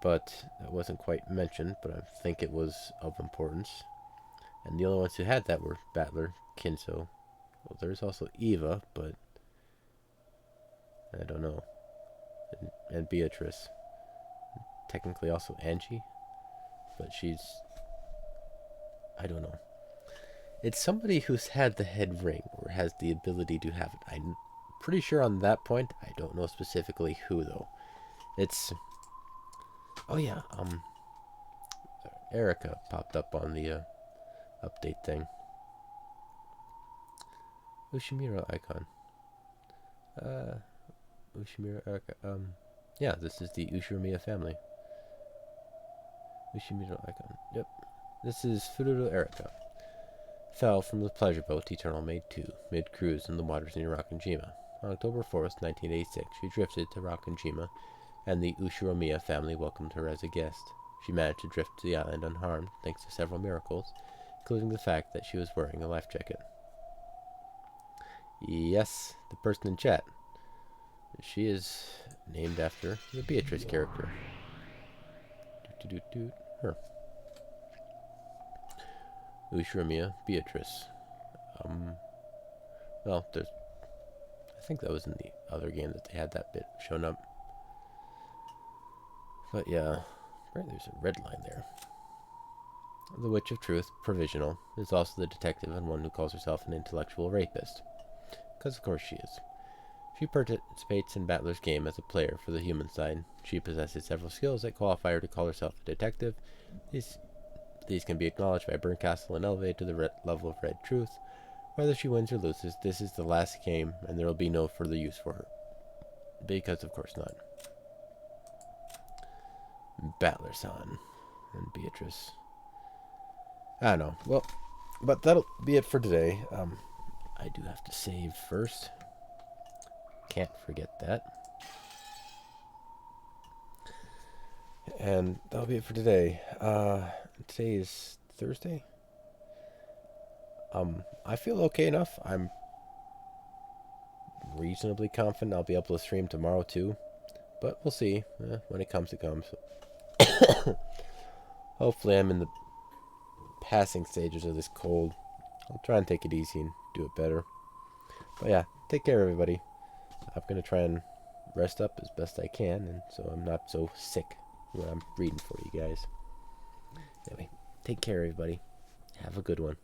S1: but that wasn't quite mentioned, but I think it was of importance. And the only ones who had that were Battler, Kinzo. Well, there's also Eva, but I don't know. And Beatrice. Technically also Angie, but she's... I don't know. It's somebody who's had the head ring, or has the ability to have it. I'm pretty sure on that point. I don't know specifically who, though. It's... Oh, yeah, Erica popped up on the update thing. Ushimiro icon. Ushimiro Erica. Yeah, this is the Ushiromiya family. Ushimiro icon. Yep. This is Fururo Erica. Fell from the pleasure boat Eternal Maid 2, mid-cruise in the waters near Rakanjima. On October 4th, 1986, she drifted to Rakanjima, and the Ushiromiya family welcomed her as a guest. She managed to drift to the island unharmed, thanks to several miracles, including the fact that she was wearing a life jacket. Yes, the person in chat. She is named after the Beatrice character. Her. Ushiromiya Beatrice. Well, there's... I think that was in the other game that they had that bit shown up. But yeah, right, there's a red line there. The Witch of Truth, provisional, is also the detective and one who calls herself an intellectual rapist. Because of course she is. She participates in Battler's game as a player for the human side. She possesses several skills that qualify her to call herself a detective. These can be acknowledged by Burncastle and elevated to the level of Red Truth. Whether she wins or loses, this is the last game, and there will be no further use for her. Because of course not. Battler-san and Beatrice. I don't know. Well, but that'll be it for today. I do have to save first. Can't forget that. And that'll be it for today. Today is Thursday. I feel okay enough. I'm reasonably confident I'll be able to stream tomorrow too. But we'll see. When it comes, it comes. Hopefully I'm in the passing stages of this cold. I'll try and take it easy and do it better. But yeah, take care everybody. I'm going to try and rest up as best I can, and so I'm not so sick when I'm reading for you guys. Anyway, take care everybody. Have a good one.